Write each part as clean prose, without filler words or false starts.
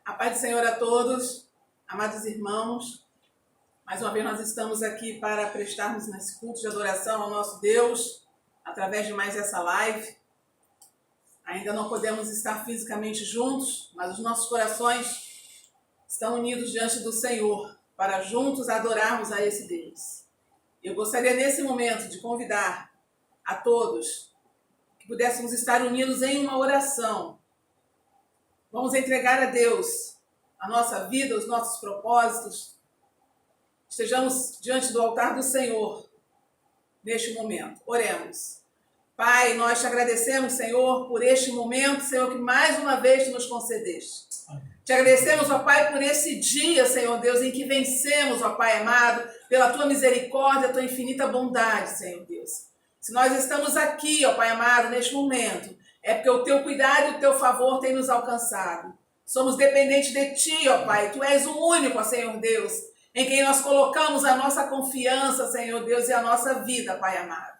A paz do Senhor a todos, amados irmãos. Mais uma vez nós estamos aqui para prestarmos nesse culto de adoração ao nosso Deus, através de mais essa live. Ainda não podemos estar fisicamente juntos, mas os nossos corações estão unidos diante do Senhor, para juntos adorarmos a esse Deus. Eu gostaria nesse momento de convidar a todos que pudéssemos estar unidos em uma oração. Vamos entregar a Deus a nossa vida, os nossos propósitos. Estejamos diante do altar do Senhor neste momento. Oremos. Pai, nós te agradecemos, Senhor, por este momento, Senhor, que mais uma vez tu nos concedeste. Te agradecemos, ó Pai, por esse dia, Senhor Deus, em que vencemos, ó Pai amado, pela tua misericórdia, tua infinita bondade, Senhor Deus. Se nós estamos aqui, ó Pai amado, neste momento, é porque o teu cuidado e o teu favor tem nos alcançado. Somos dependentes de ti, ó Pai. Tu és o único, ó Senhor Deus, em quem nós colocamos a nossa confiança, Senhor Deus, e a nossa vida, Pai amado.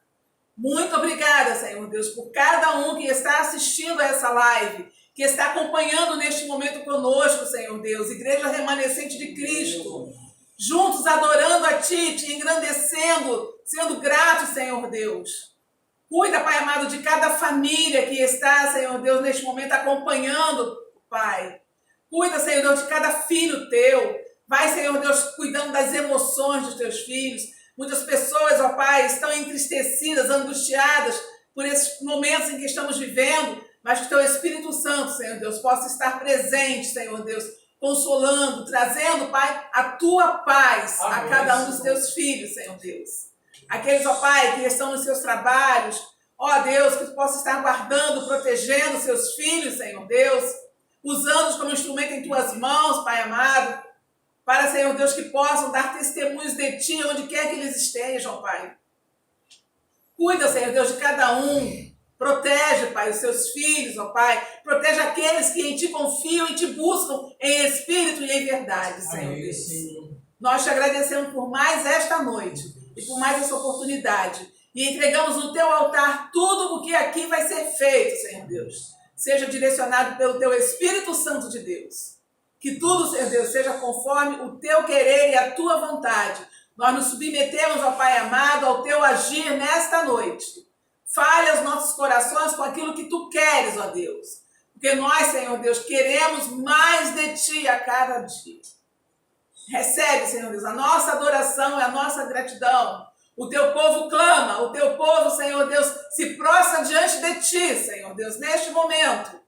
Muito obrigada, Senhor Deus, por cada um que está assistindo a essa live, que está acompanhando neste momento conosco, Senhor Deus, Igreja Remanescente de Cristo, juntos adorando a Ti, Te engrandecendo, sendo gratos, Senhor Deus. Cuida, Pai amado, de cada família que está, Senhor Deus, neste momento acompanhando, Pai. Cuida, Senhor Deus, de cada filho Teu. Vai, Senhor Deus, cuidando das emoções dos Teus filhos. Muitas pessoas, ó Pai, estão entristecidas, angustiadas por esses momentos em que estamos vivendo, mas que o Teu Espírito Santo, Senhor Deus, possa estar presente, Senhor Deus, consolando, trazendo, Pai, a Tua paz a cada um dos Teus filhos, Senhor Deus. Aqueles, ó Pai, que estão nos seus trabalhos, ó Deus, que Tu possa estar guardando, protegendo seus filhos, Senhor Deus, usando-os como instrumento em Tuas mãos, Pai amado, para, Senhor Deus, que possam dar testemunhos de Ti, onde quer que eles estejam, Pai. Cuida, Senhor Deus, de cada um. Protege, Pai, os seus filhos, ó Pai. Protege aqueles que em Ti confiam e Te buscam em espírito e em verdade, Senhor Deus. Senhor. Nós Te agradecemos por mais esta noite e por mais essa oportunidade. E entregamos no Teu altar tudo o que aqui vai ser feito, Senhor Deus. Seja direcionado pelo Teu Espírito Santo de Deus. Que tudo, Senhor Deus, seja conforme o Teu querer e a Tua vontade. Nós nos submetemos, ó Pai amado, ao Teu agir nesta noite. Fale aos nossos corações com aquilo que Tu queres, ó Deus. Porque nós, Senhor Deus, queremos mais de Ti a cada dia. Recebe, Senhor Deus, a nossa adoração e a nossa gratidão. O Teu povo clama, o Teu povo, Senhor Deus, se prostra diante de Ti, Senhor Deus, neste momento.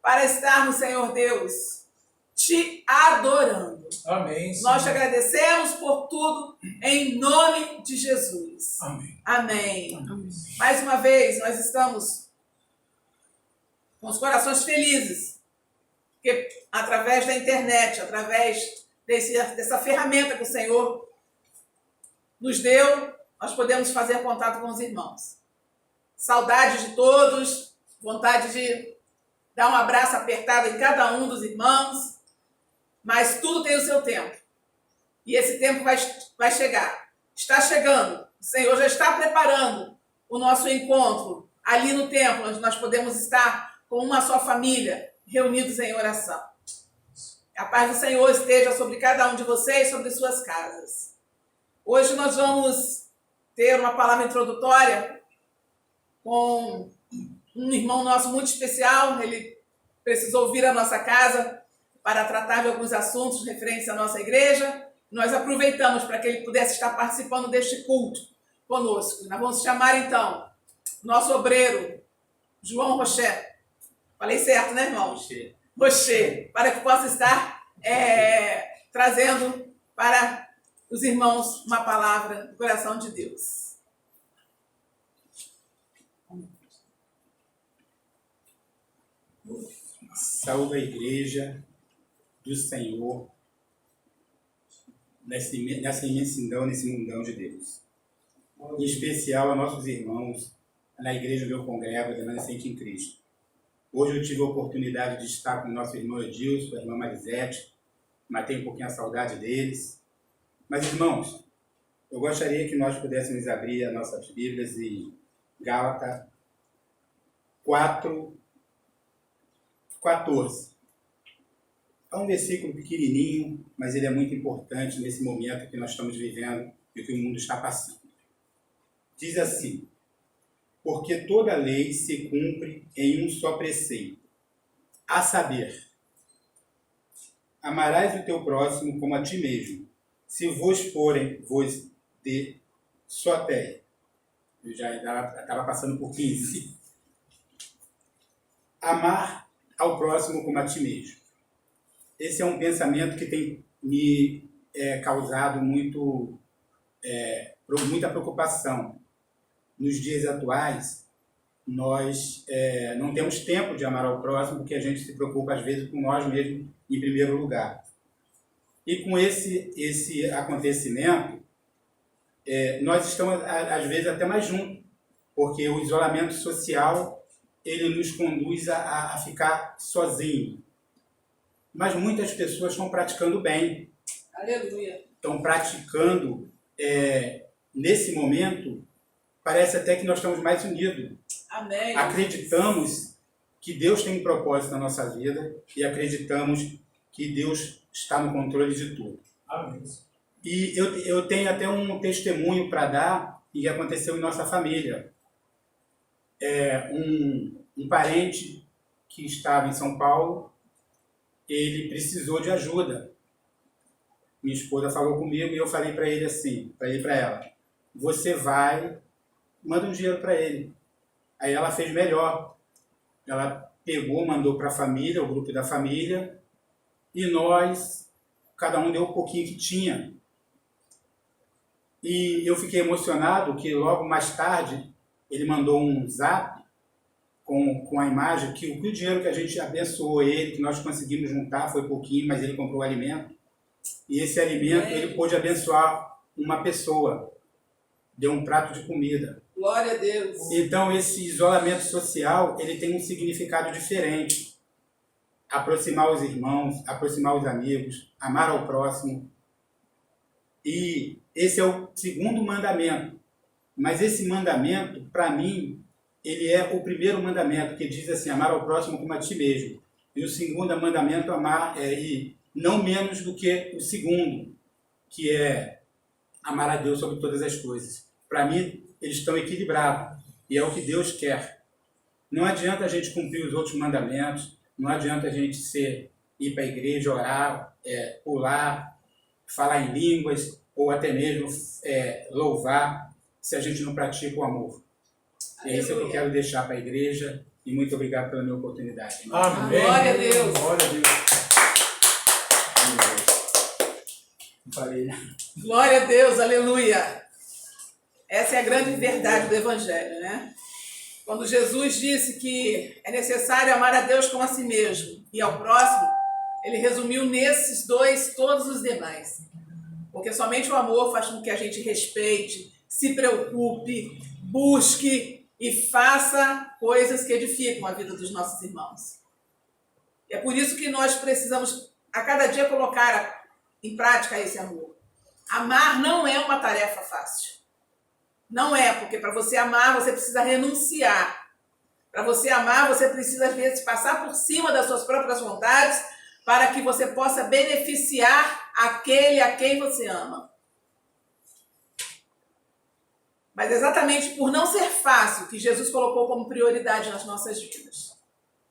Para estarmos, Senhor Deus, Te adorando. Amém. Senhor. Nós Te agradecemos por tudo, em nome de Jesus. Amém. Amém. Amém. Mais uma vez, nós estamos com os corações felizes, porque através da internet, através dessa ferramenta que o Senhor nos deu, nós podemos fazer contato com os irmãos. Saudade de todos, vontade de dar um abraço apertado em cada um dos irmãos, mas tudo tem o seu tempo. E esse tempo vai chegar. Está chegando. O Senhor já está preparando o nosso encontro ali no templo, onde nós podemos estar com uma só família, reunidos em oração. A paz do Senhor esteja sobre cada um de vocês, sobre suas casas. Hoje nós vamos ter uma palavra introdutória com um irmão nosso muito especial. Ele precisou vir à nossa casa para tratar de alguns assuntos referentes à nossa igreja. Nós aproveitamos para que ele pudesse estar participando deste culto conosco. Nós vamos chamar, então, nosso obreiro, João Rocher. Falei certo, né, irmão? Rocher. Para que possa estar trazendo para os irmãos uma palavra do coração de Deus. Saúde a igreja do Senhor nessa imensidão, nesse mundão de Deus. Em especial a nossos irmãos na igreja onde eu congrego, Remanescente em Cristo. Hoje eu tive a oportunidade de estar com o nosso irmão Edilson, com a irmã Marisete, matei um pouquinho a saudade deles. Mas, irmãos, eu gostaria que nós pudéssemos abrir as nossas Bíblias em Gálatas 4:14. É um versículo pequenininho, mas ele é muito importante nesse momento que nós estamos vivendo e que o mundo está passando. Diz assim: porque toda lei se cumpre em um só preceito, a saber, amarás o teu próximo como a ti mesmo, se vos forem vos de sotéia. Eu já estava passando por 15. Amar ao próximo como a ti mesmo. Esse é um pensamento que tem me causado muita preocupação. Nos dias atuais, nós não temos tempo de amar ao próximo, porque a gente se preocupa, às vezes, com nós mesmos em primeiro lugar. E com esse acontecimento, nós estamos, às vezes, até mais juntos, porque o isolamento social ele nos conduz a ficar sozinhos. Mas muitas pessoas estão praticando bem. Aleluia. Estão praticando, nesse momento, parece até que nós estamos mais unidos. Amém. Acreditamos que Deus tem um propósito na nossa vida e acreditamos que Deus está no controle de tudo. Amém. E eu tenho até um testemunho para dar que aconteceu em nossa família. Um parente que estava em São Paulo, ele precisou de ajuda. Minha esposa falou comigo e eu falei para ele assim, para ela, você vai, manda um dinheiro para ele. Aí ela fez melhor. Ela pegou, mandou para a família, o grupo da família, e nós, cada um deu um pouquinho que tinha. E eu fiquei emocionado que logo mais tarde ele mandou um zap com a imagem que o dinheiro que a gente abençoou ele, que nós conseguimos juntar, foi pouquinho, mas ele comprou alimento. E esse alimento ele pôde abençoar uma pessoa. Deu um prato de comida. Glória a Deus. Então esse isolamento social ele tem um significado diferente. Aproximar os irmãos, aproximar os amigos, amar ao próximo. E esse é o segundo mandamento. Mas esse mandamento, para mim, ele é o primeiro mandamento, que diz assim, amar ao próximo como a ti mesmo. E o segundo mandamento, amar, e não menos do que o segundo, que é amar a Deus sobre todas as coisas. Para mim, eles estão equilibrados. E é o que Deus quer. Não adianta a gente cumprir os outros mandamentos, não adianta a gente ir para a igreja, orar, pular, falar em línguas, ou até mesmo louvar, se a gente não pratica o amor. E é isso que eu quero deixar para a igreja. E muito obrigado pela minha oportunidade. Amém. Glória a Deus. Glória a Deus. Não falei, né? Glória a Deus, aleluia. Essa é a grande verdade do Evangelho, né? Quando Jesus disse que é necessário amar a Deus como a si mesmo e ao próximo, ele resumiu nesses dois todos os demais. Porque somente o amor faz com que a gente respeite, se preocupe, busque e faça coisas que edificam a vida dos nossos irmãos. É por isso que nós precisamos, a cada dia, colocar em prática esse amor. Amar não é uma tarefa fácil. Não é, porque para você amar, você precisa renunciar. Para você amar, você precisa, às vezes, passar por cima das suas próprias vontades para que você possa beneficiar aquele a quem você ama. Mas exatamente por não ser fácil que Jesus colocou como prioridade nas nossas vidas.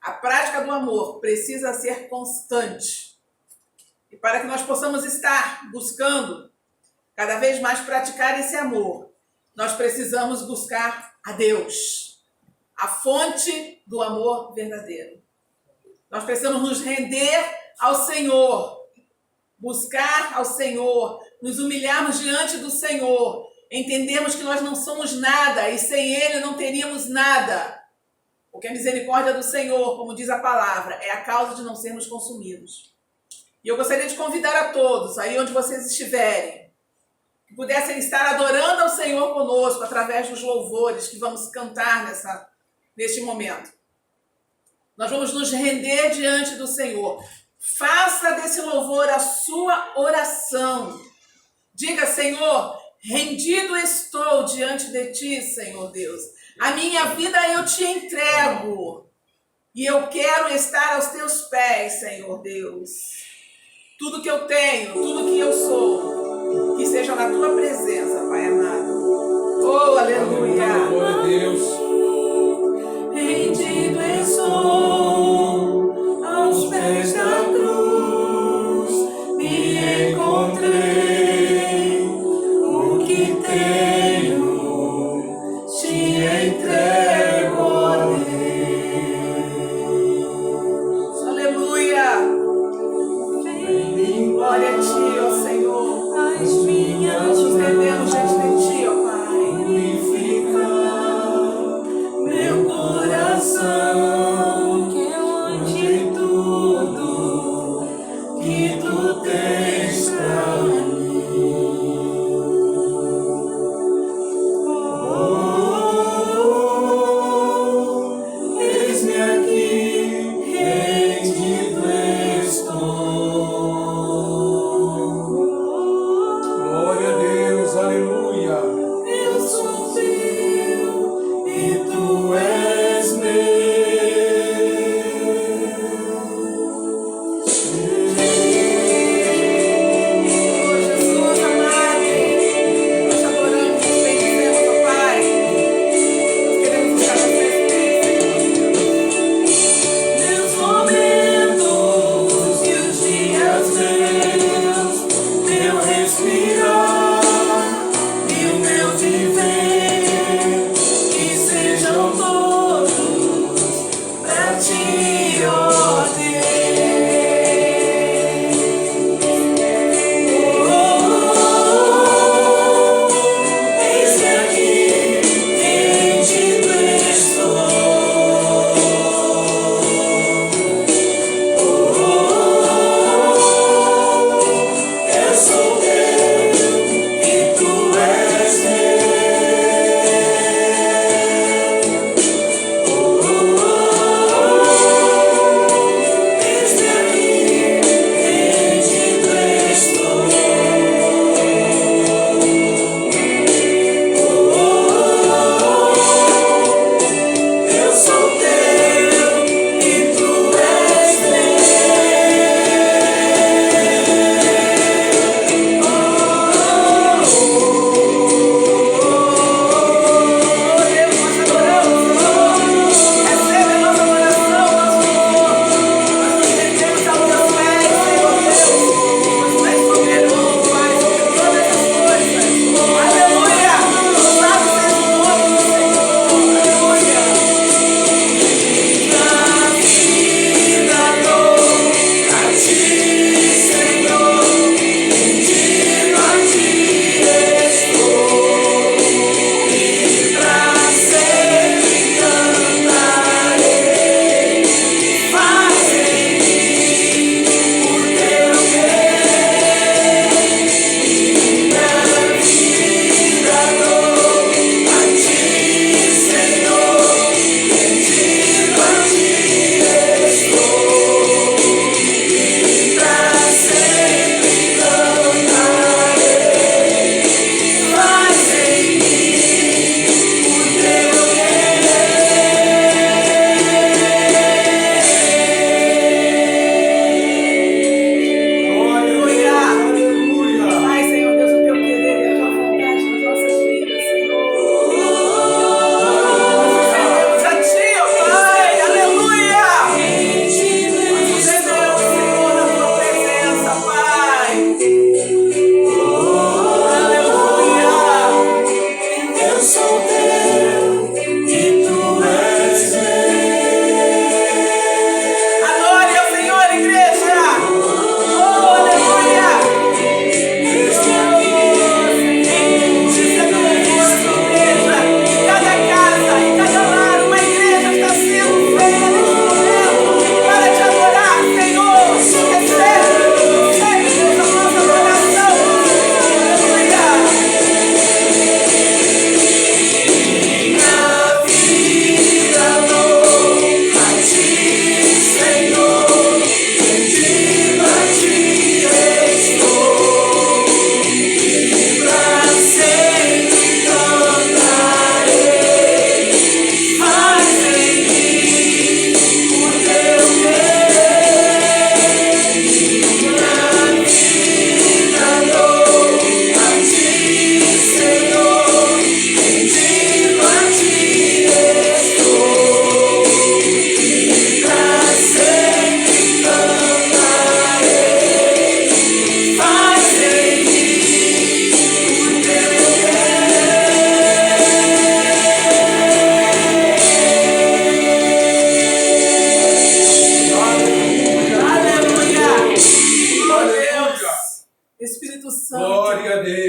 A prática do amor precisa ser constante. E para que nós possamos estar buscando cada vez mais praticar esse amor, nós precisamos buscar a Deus, a fonte do amor verdadeiro. Nós precisamos nos render ao Senhor, buscar ao Senhor, nos humilharmos diante do Senhor, entendermos que nós não somos nada e sem Ele não teríamos nada. Porque a misericórdia do Senhor, como diz a palavra, é a causa de não sermos consumidos. E eu gostaria de convidar a todos, aí onde vocês estiverem, que pudessem estar adorando ao Senhor conosco através dos louvores que vamos cantar neste momento. Nós vamos nos render diante do Senhor. Faça desse louvor a sua oração. Diga, Senhor, rendido estou diante de Ti, Senhor Deus. A minha vida eu te entrego. E eu quero estar aos teus pés, Senhor Deus. Tudo que eu tenho, tudo que eu sou, que seja na tua presença, Pai amado. Oh, aleluia. Glória a Deus. Rendido estou aos pés da cruz, me encontrei, o que tenho te entrego, ó Deus. Aleluia. Glória a ti, ó Senhor.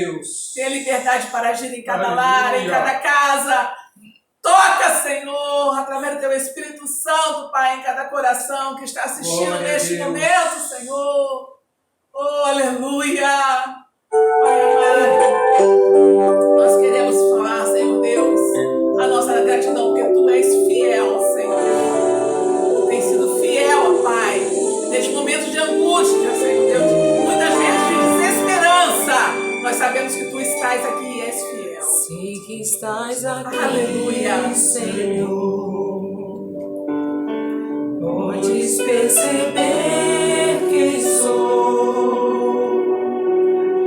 Deus. Tenha liberdade para agir em cada Aleluia. lar, em cada casa. Toca, Senhor, através do Teu Espírito Santo, Pai, em cada coração que está assistindo Glória a neste Deus. momento, Senhor. Oh, aleluia. Pai amado, nós queremos falar, Senhor Deus, a nossa gratidão, porque Tu és fiel, Senhor. Tu tens sido fiel, Pai, neste momento de angústia, Senhor Deus, muitas vezes de desesperança. Nós sabemos que Tu estás aqui e és fiel. Sei que estás aqui, Aleluia. Senhor. Podes perceber quem sou.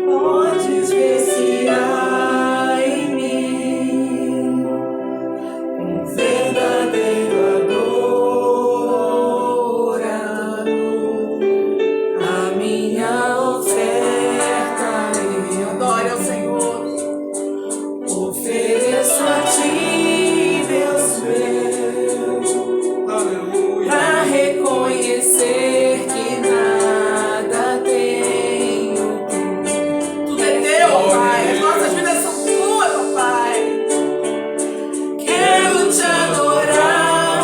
Podes ver se há em mim um verdadeiro adorador. A minha oferta Adore ao Senhor. ofereço a ti, Deus meu, Aleluia. pra reconhecer que nada tenho. Tudo é Teu, Pai. As nossas vidas são Tuas, ó Pai. Quero te adorar,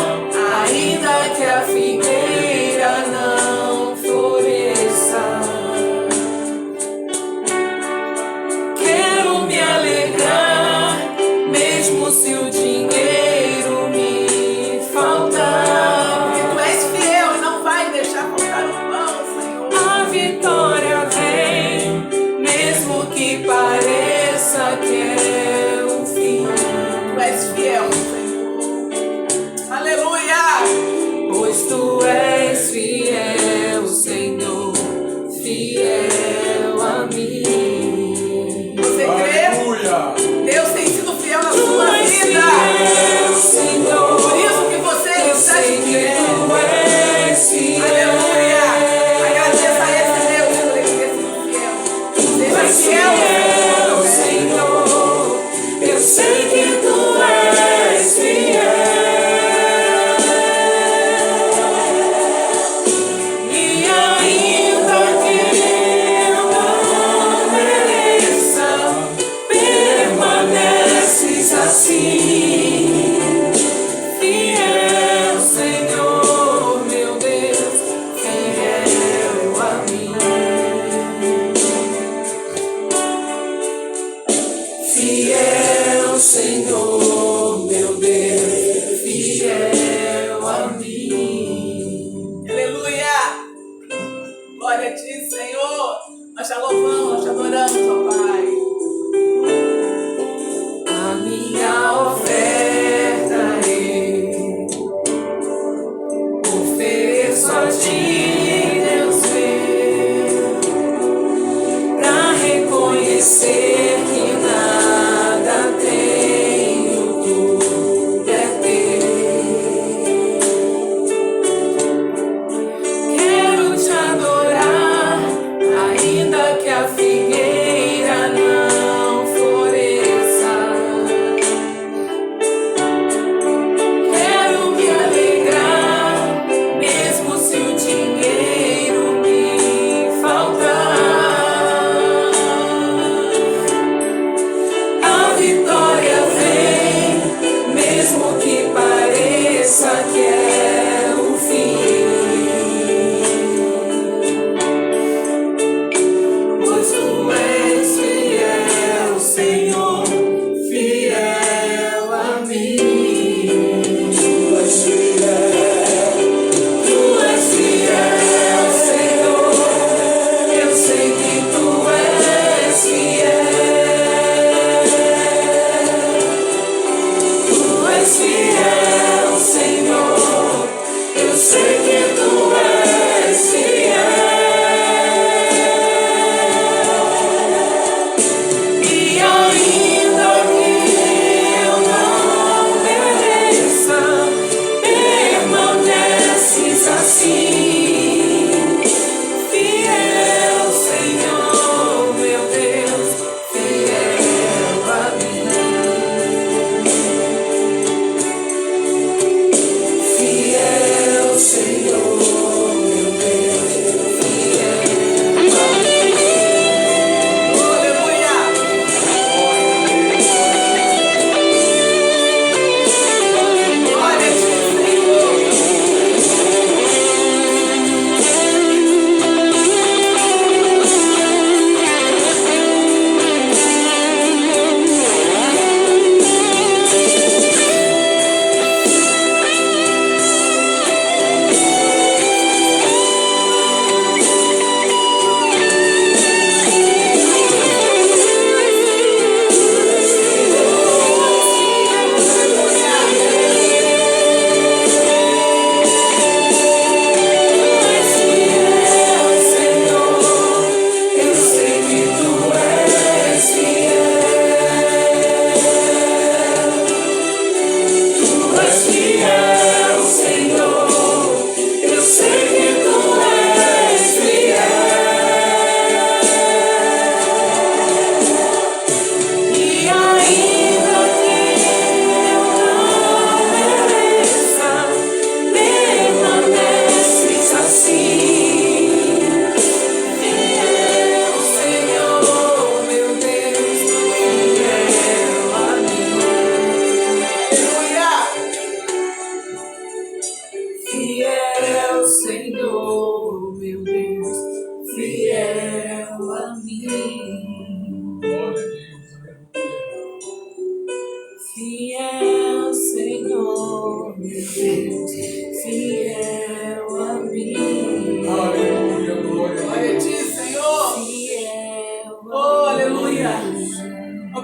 ainda que a figueira não floresça. Quero me alegrar, mesmo se o dinheiro me faltar. Porque Tu és fiel e não vai deixar faltar o pão, Senhor. A vitória vem, mesmo que pareça que é o fim. Tu és fiel, Senhor. Aleluia. Pois tu és fiel, Senhor, fiel a mim. Você crê? Aleluia. Deus tem sido fiel na Tu sua és vida. fiel, Senhor. Por isso que você Eu está sei de que pé. tu és fiel. Aleluia. Agradeça a esse Deus por ele ter sido fiel. Tu Seja és fiel, fiel, Senhor. Eu sei que tu és fiel. E ainda que eu não mereça, permaneces assim. Fiel, Senhor, meu Deus, fiel a mim. Fiel, Senhor, meu Deus, fiel a mim. Aleluia. Glória a Ti, Senhor. Nós te louvamos, nós te adoramos, ó Pai. A minha oferta eu ofereço a ti, Deus meu, pra reconhecer que nada tenho, tudo é teu. Quero te adorar, ainda que a figueira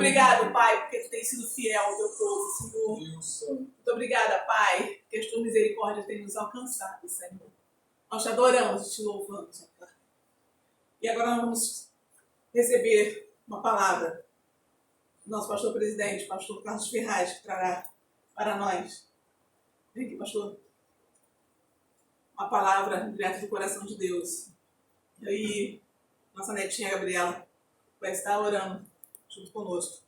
obrigado, Pai, porque tu tem sido fiel ao teu povo, Senhor. Muito obrigada, Pai, porque as tuas misericórdias têm nos alcançado, Senhor. Nós te adoramos e te louvamos, ó Pai. E agora nós vamos receber uma palavra do nosso pastor presidente, pastor Carlos Ferraz, que trará para nós. Vem aqui, pastor. Uma palavra direto do coração de Deus. E aí, nossa netinha Gabriela vai estar orando junto conosco,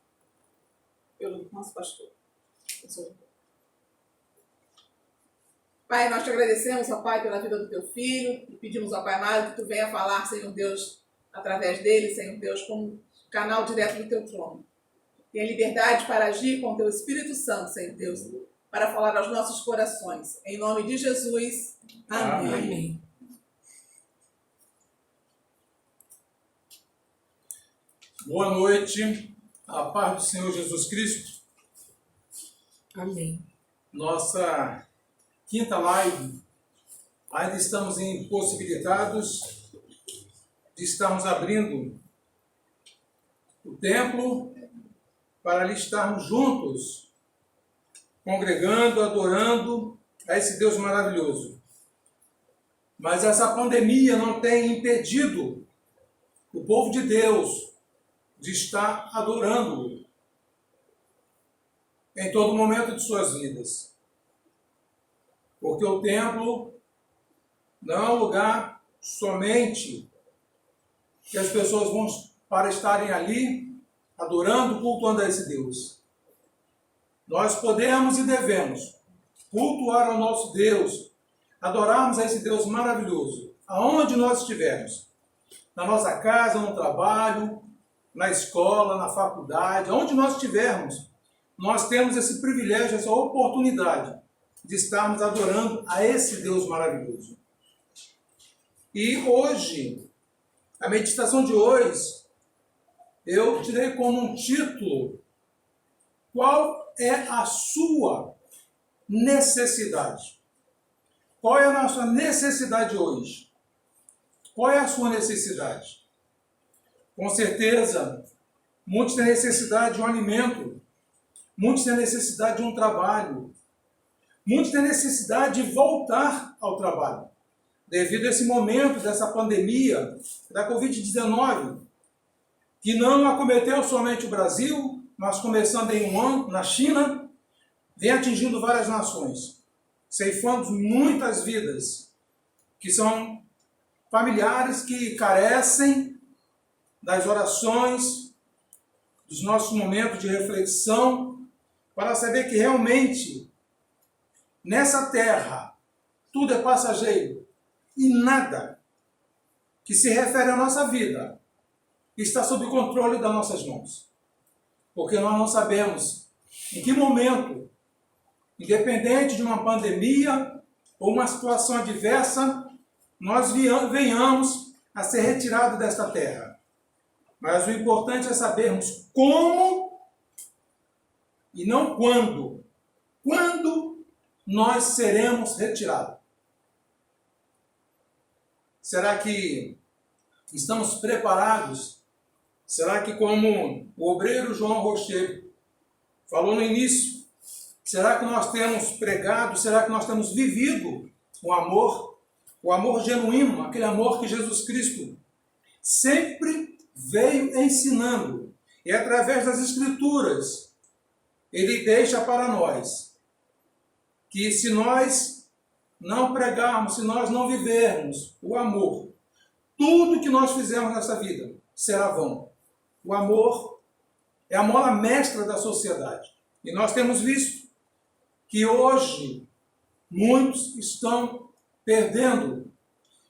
pelo nosso pastor. Pai, nós te agradecemos, ó Pai, pela vida do teu filho, e pedimos, ó Pai amado, que tu venha falar, Senhor Deus, através dele, Senhor Deus, como canal direto do teu trono. Tenha liberdade para agir com o teu Espírito Santo, Senhor Deus, para falar aos nossos corações. Em nome de Jesus, amém. Amém. Boa noite, a paz do Senhor Jesus Cristo. Amém. Nossa quinta live, ainda estamos impossibilitados de estarmos abrindo o templo para ali estarmos juntos, congregando, adorando a esse Deus maravilhoso. Mas essa pandemia não tem impedido o povo de Deus de estar adorando-o em todo momento de suas vidas. Porque o templo não é um lugar somente que as pessoas vão para estarem ali adorando, cultuando a esse Deus. Nós podemos e devemos cultuar ao nosso Deus, adorarmos a esse Deus maravilhoso, aonde nós estivermos, na nossa casa, no trabalho, na escola, na faculdade, aonde nós estivermos, nós temos esse privilégio, essa oportunidade de estarmos adorando a esse Deus maravilhoso. E hoje, a meditação de hoje, eu tirei como um título: qual é a sua necessidade? Qual é a nossa necessidade hoje? Qual é a sua necessidade? Com certeza, muitos têm necessidade de um alimento, muitos têm necessidade de um trabalho, muitos têm necessidade de voltar ao trabalho, devido a esse momento dessa pandemia da Covid-19, que não acometeu somente o Brasil, mas começando em Wuhan, na China, vem atingindo várias nações, ceifando muitas vidas, que são familiares que carecem das orações, dos nossos momentos de reflexão, para saber que realmente, nessa terra, tudo é passageiro e nada que se refere à nossa vida está sob o controle das nossas mãos. Porque nós não sabemos em que momento, independente de uma pandemia ou uma situação adversa, nós venhamos a ser retirados desta terra. Mas o importante é sabermos como e não quando. Quando nós seremos retirados. Será que estamos preparados? Será que, como o obreiro João Rocher falou no início, será que nós temos pregado, será que nós temos vivido o amor genuíno, aquele amor que Jesus Cristo sempre veio ensinando, e através das Escrituras ele deixa para nós que, se nós não pregarmos, se nós não vivermos o amor, tudo que nós fizermos nessa vida será vão. O amor é a mola mestra da sociedade, e nós temos visto que hoje muitos estão perdendo,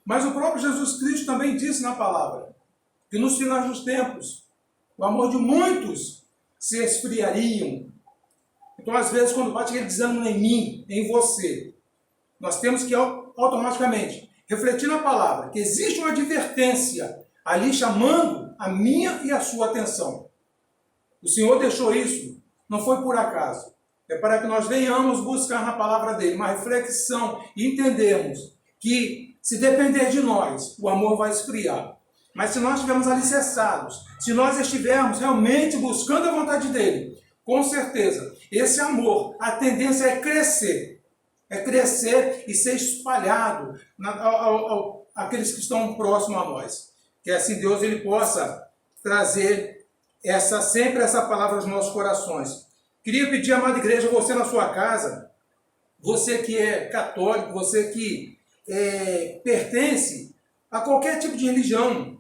mas o próprio Jesus Cristo também disse na palavra que nos finais dos tempos, o amor de muitos se esfriariam. Então, às vezes, quando bate aquele desânimo em mim, em você, nós temos que automaticamente refletir na palavra, que existe uma advertência ali chamando a minha e a sua atenção. O Senhor deixou isso, não foi por acaso. É para que nós venhamos buscar na palavra dele uma reflexão e entendermos que, se depender de nós, o amor vai esfriar. Mas se nós estivermos alicerçados, se nós estivermos realmente buscando a vontade dele, com certeza, esse amor, a tendência é crescer e ser espalhado àqueles que estão próximos a nós. Que assim Deus ele possa trazer sempre essa palavra aos nossos corações. Queria pedir, amada igreja, você na sua casa, você que é católico, você que pertence a qualquer tipo de religião.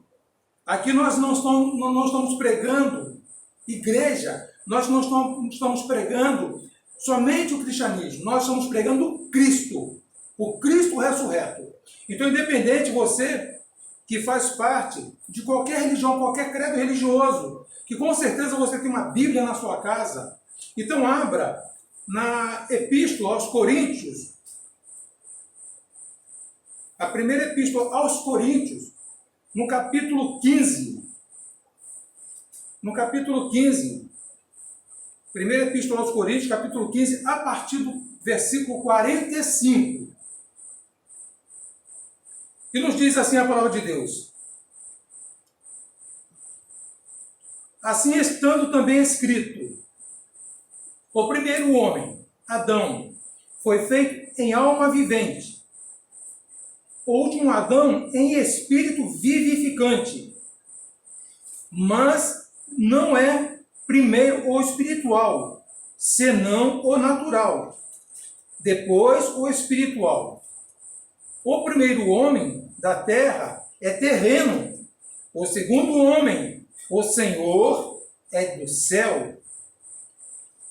Aqui nós não estamos pregando igreja, nós não estamos pregando somente o cristianismo, nós estamos pregando Cristo, o Cristo ressurreto. Então, independente de você que faz parte de qualquer religião, qualquer credo religioso, que com certeza você tem uma Bíblia na sua casa, então abra na Epístola aos Coríntios, a primeira Epístola aos Coríntios, no capítulo 15. No capítulo 15, primeira Epístola aos Coríntios, capítulo 15, a partir do versículo 45. E nos diz assim a palavra de Deus: assim estando também escrito, o primeiro homem, Adão, foi feito em alma vivente, o último Adão em espírito vivificante. Mas não é primeiro o espiritual, senão o natural, depois o espiritual. O primeiro homem da terra é terreno, o segundo homem, o Senhor, é do céu.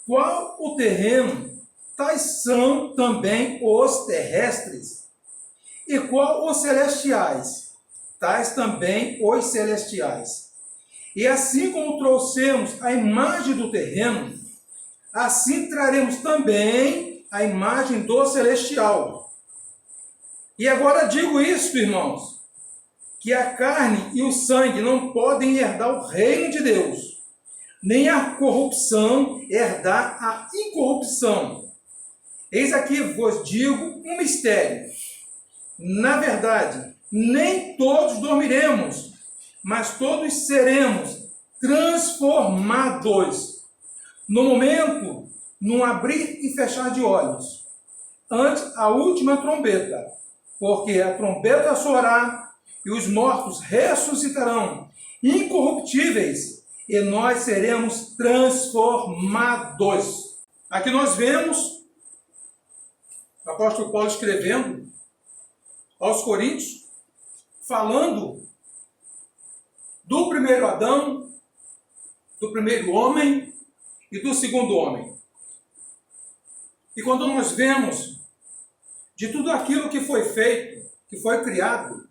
Qual o terreno? Tais são também os terrestres. E qual os celestiais? Tais também os celestiais. E assim como trouxemos a imagem do terreno, assim traremos também a imagem do celestial. E agora digo isso, irmãos, que a carne e o sangue não podem herdar o reino de Deus, nem a corrupção herdar a incorrupção. Eis aqui vos digo um mistério. Na verdade, nem todos dormiremos, mas todos seremos transformados. No momento, num abrir e fechar de olhos, antes a última trombeta, porque a trombeta soará e os mortos ressuscitarão, incorruptíveis, e nós seremos transformados. Aqui nós vemos o apóstolo Paulo escrevendo aos Coríntios, falando do primeiro Adão, do primeiro homem e do segundo homem. E quando nós vemos de tudo aquilo que foi feito, que foi criado,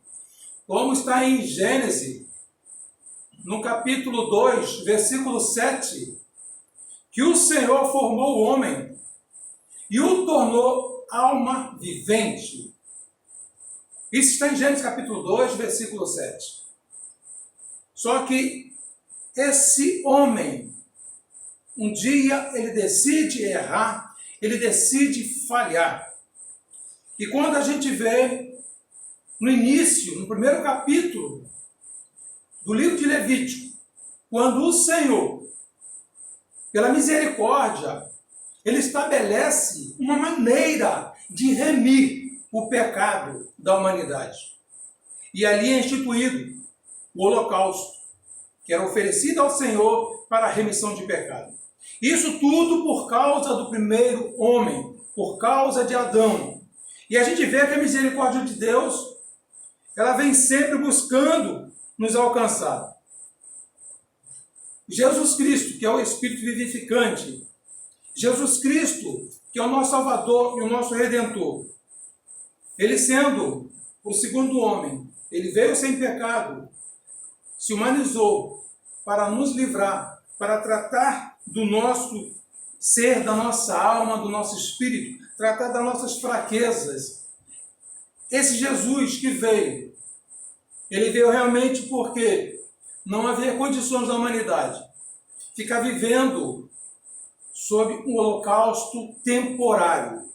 como está em Gênesis, no capítulo 2, versículo 7, que o Senhor formou o homem e o tornou alma vivente. Isso está em Gênesis capítulo 2, versículo 7. Só que esse homem, um dia ele decide errar, ele decide falhar. E quando a gente vê no início, no primeiro capítulo do livro de Levítico, quando o Senhor, pela misericórdia, ele estabelece uma maneira de remir o pecado da humanidade. E ali é instituído o holocausto, que era oferecido ao Senhor para a remissão de pecado. Isso tudo por causa do primeiro homem, por causa de Adão. E a gente vê que a misericórdia de Deus, ela vem sempre buscando nos alcançar. Jesus Cristo, que é o Espírito vivificante, Jesus Cristo, que é o nosso Salvador e o nosso Redentor, ele sendo o segundo homem, ele veio sem pecado, se humanizou para nos livrar, para tratar do nosso ser, da nossa alma, do nosso espírito, tratar das nossas fraquezas. Esse Jesus que veio, ele veio realmente porque não havia condições da humanidade ficar vivendo sob um holocausto temporário.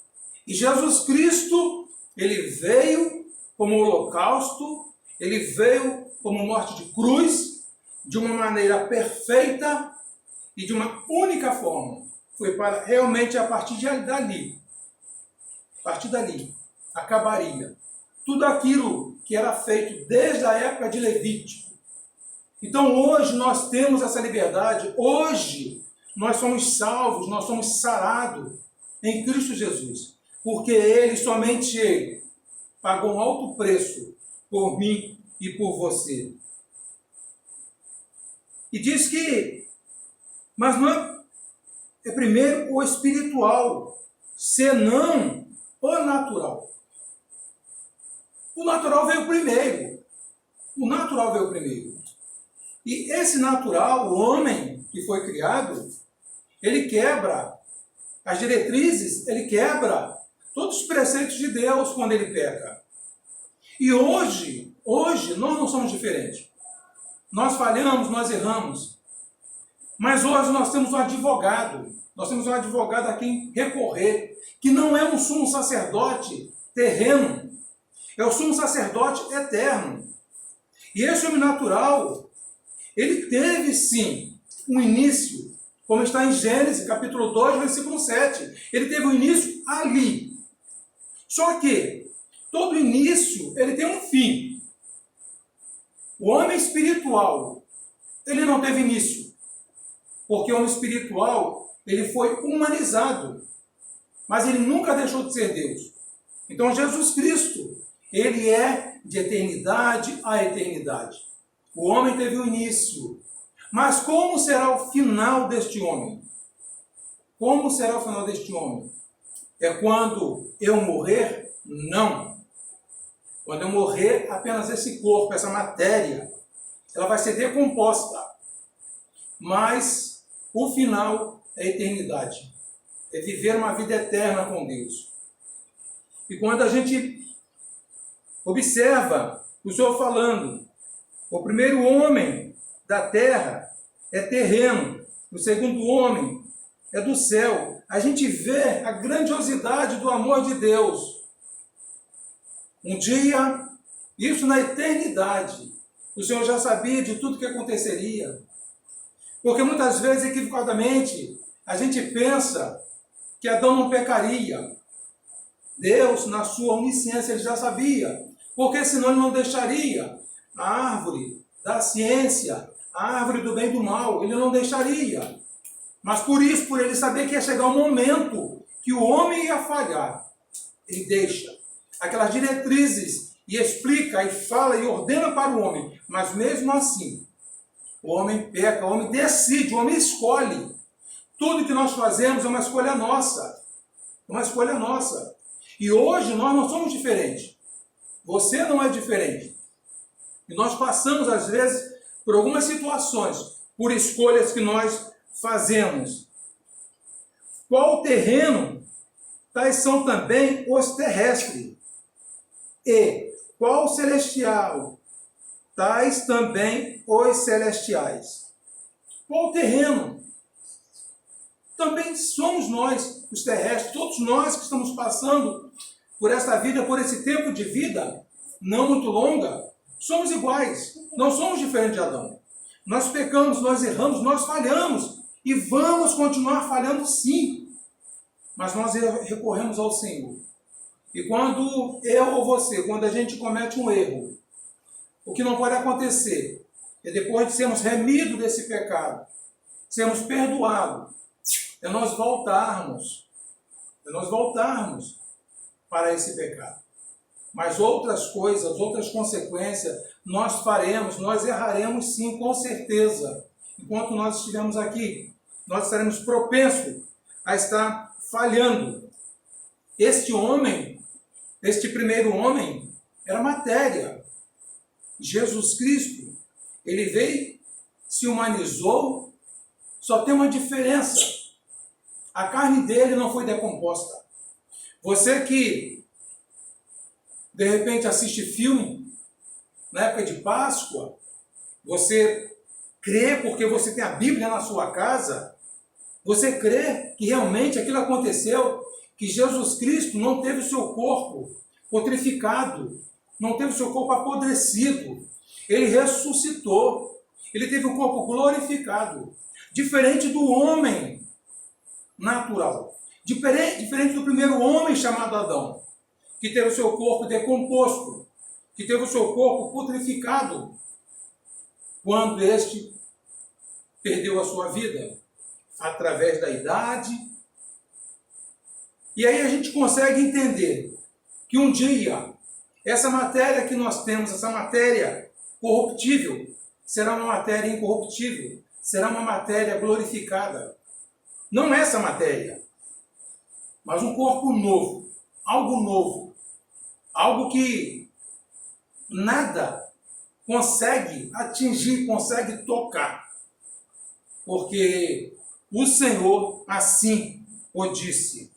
E Jesus Cristo, ele veio como holocausto Ele veio como morte de cruz, de uma maneira perfeita e de uma única forma. Foi para realmente a partir dali, acabaria tudo aquilo que era feito desde a época de Levítico. Então hoje nós temos essa liberdade, hoje nós somos salvos, nós somos sarados em Cristo Jesus, porque Ele, somente Ele, pagou um alto preço por mim e por você. E diz que, mas não é primeiro o espiritual, senão o natural. O natural veio primeiro. E esse natural, o homem que foi criado, ele quebra as diretrizes, ele quebra todos os preceitos de Deus quando ele peca. E hoje nós não somos diferentes. Nós falhamos, nós erramos. Mas hoje nós temos um advogado. Nós temos um advogado a quem recorrer, que não é um sumo sacerdote terreno, é o sumo sacerdote eterno. E esse homem natural, ele teve sim um início, como está em Gênesis, capítulo 2, versículo 7. Ele teve um início ali. Só que todo início, ele tem um fim. O homem espiritual, ele não teve início, porque o homem espiritual, ele foi humanizado, mas ele nunca deixou de ser Deus. Então Jesus Cristo, ele é de eternidade a eternidade. O homem teve um início, mas como será o final deste homem? Como será o final deste homem? É quando eu morrer? Não. Quando eu morrer, apenas esse corpo, essa matéria, ela vai ser decomposta. Mas o final é a eternidade. É viver uma vida eterna com Deus. E quando a gente observa o Senhor falando, o primeiro homem da terra é terreno, o segundo homem é do céu. A gente vê a grandiosidade do amor de Deus. Um dia, isso na eternidade, o Senhor já sabia de tudo que aconteceria. Porque muitas vezes, equivocadamente, a gente pensa que Adão não pecaria. Deus, na sua onisciência, ele já sabia. Porque senão ele não deixaria a árvore da ciência, a árvore do bem e do mal, ele não deixaria. Mas por isso, por ele saber que ia chegar um momento que o homem ia falhar, ele deixa aquelas diretrizes e explica, e fala, e ordena para o homem. Mas mesmo assim, o homem peca, o homem decide, o homem escolhe. Tudo que nós fazemos é uma escolha nossa. Uma escolha nossa. E hoje nós não somos diferentes. Você não é diferente. E nós passamos, às vezes, por algumas situações, por escolhas que nós fazemos. Qual terreno? Tais são também os terrestres. E qual celestial? Tais também os celestiais. Qual terreno? Também somos nós, os terrestres, todos nós que estamos passando por esta vida, por esse tempo de vida, não muito longa, somos iguais, não somos diferentes de Adão. Nós pecamos, nós erramos, nós falhamos, e vamos continuar falhando sim, mas nós recorremos ao Senhor. E quando eu ou você, quando a gente comete um erro, o que não pode acontecer é, depois de sermos remidos desse pecado, sermos perdoados, é nós voltarmos para esse pecado. Mas outras coisas, outras consequências, nós faremos, nós erraremos sim, com certeza. Enquanto nós estivermos aqui, nós estaremos propensos a estar falhando. Este primeiro homem, era matéria. Jesus Cristo, ele veio, se humanizou, só tem uma diferença. A carne dele não foi decomposta. Você que, de repente, assiste filme, na época de Páscoa, você crê porque você tem a Bíblia na sua casa, você crê que realmente aquilo aconteceu, que Jesus Cristo não teve o seu corpo putrificado, não teve o seu corpo apodrecido. Ele ressuscitou. Ele teve o corpo glorificado. Diferente do homem natural. Diferente do primeiro homem chamado Adão, que teve o seu corpo decomposto, que teve o seu corpo putreficado, quando este perdeu a sua vida, através da idade. E aí a gente consegue entender que um dia, essa matéria que nós temos, essa matéria corruptível, será uma matéria incorruptível, será uma matéria glorificada. Não essa matéria, mas um corpo novo, algo que nada consegue atingir, consegue tocar, porque o Senhor assim o disse.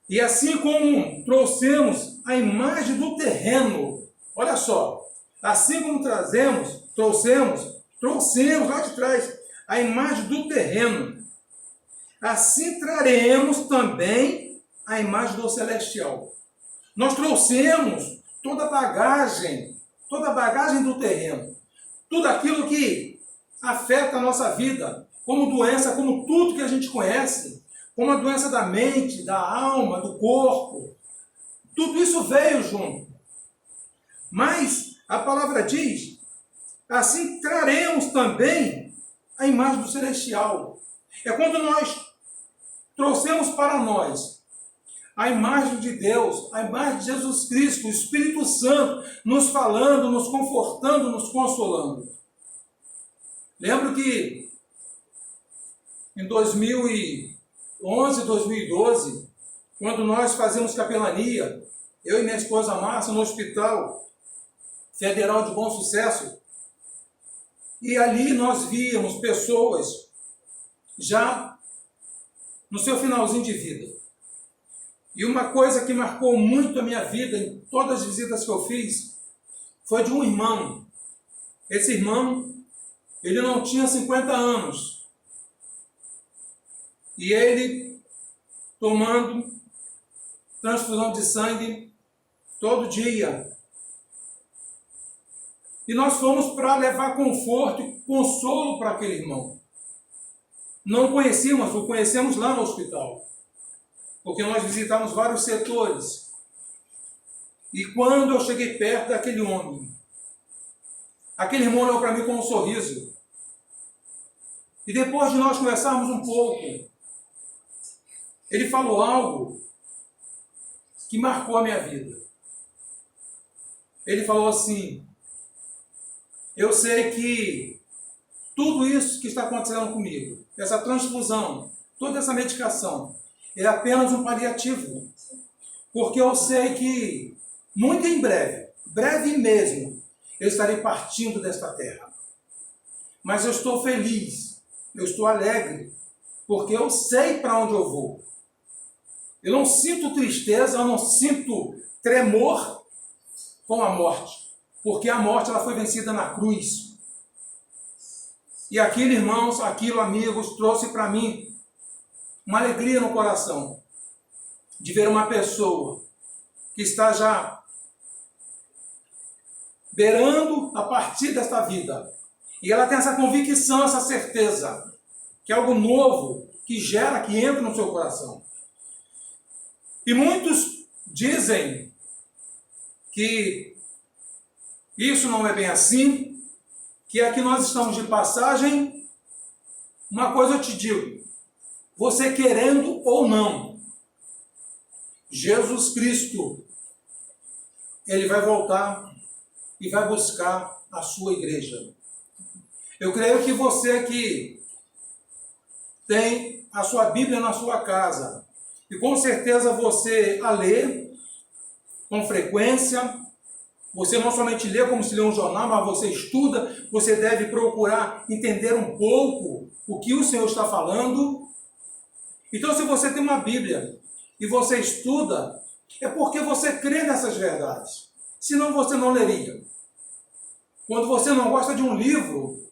E assim como trouxemos a imagem do terreno, olha só, assim como trouxemos lá de trás a imagem do terreno, assim traremos também a imagem do celestial. Nós trouxemos toda a bagagem do terreno, tudo aquilo que afeta a nossa vida, como doença, como tudo que a gente conhece, como a doença da mente, da alma, do corpo. Tudo isso veio junto. Mas a palavra diz, assim traremos também a imagem do celestial. É quando nós trouxemos para nós a imagem de Deus, a imagem de Jesus Cristo, o Espírito Santo, nos falando, nos confortando, nos consolando. Lembro que em 2011, 2012, quando nós fazíamos capelania, eu e minha esposa Márcia, no Hospital Federal de Bom Sucesso, e ali nós víamos pessoas já no seu finalzinho de vida. E uma coisa que marcou muito a minha vida, em todas as visitas que eu fiz, foi de um irmão. Esse irmão, ele não tinha 50 anos. E ele tomando transfusão de sangue todo dia. E nós fomos para levar conforto e consolo para aquele irmão. Não conhecíamos, o conhecemos lá no hospital, porque nós visitamos vários setores. E quando eu cheguei perto daquele homem, aquele irmão olhou para mim com um sorriso. E depois de nós conversarmos um pouco, ele falou algo que marcou a minha vida. Ele falou assim: eu sei que tudo isso que está acontecendo comigo, essa transfusão, toda essa medicação, é apenas um paliativo. Porque eu sei que, muito em breve, breve mesmo, eu estarei partindo desta terra. Mas eu estou feliz, eu estou alegre, porque eu sei para onde eu vou. Eu não sinto tristeza, eu não sinto tremor com a morte, porque a morte ela foi vencida na cruz. E aquilo, irmãos, aquilo, amigos, trouxe para mim uma alegria no coração de ver uma pessoa que está já beirando a partir desta vida. E ela tem essa convicção, essa certeza, que é algo novo, que gera, que entra no seu coração. E muitos dizem que isso não é bem assim, que aqui nós estamos de passagem. Uma coisa eu te digo, você querendo ou não, Jesus Cristo, ele vai voltar e vai buscar a sua igreja. Eu creio que você que tem a sua Bíblia na sua casa, e com certeza você a lê com frequência, você não somente lê como se lê um jornal, mas você estuda, você deve procurar entender um pouco o que o Senhor está falando. Então, se você tem uma Bíblia e você estuda, é porque você crê nessas verdades. Senão você não leria. Quando você não gosta de um livro,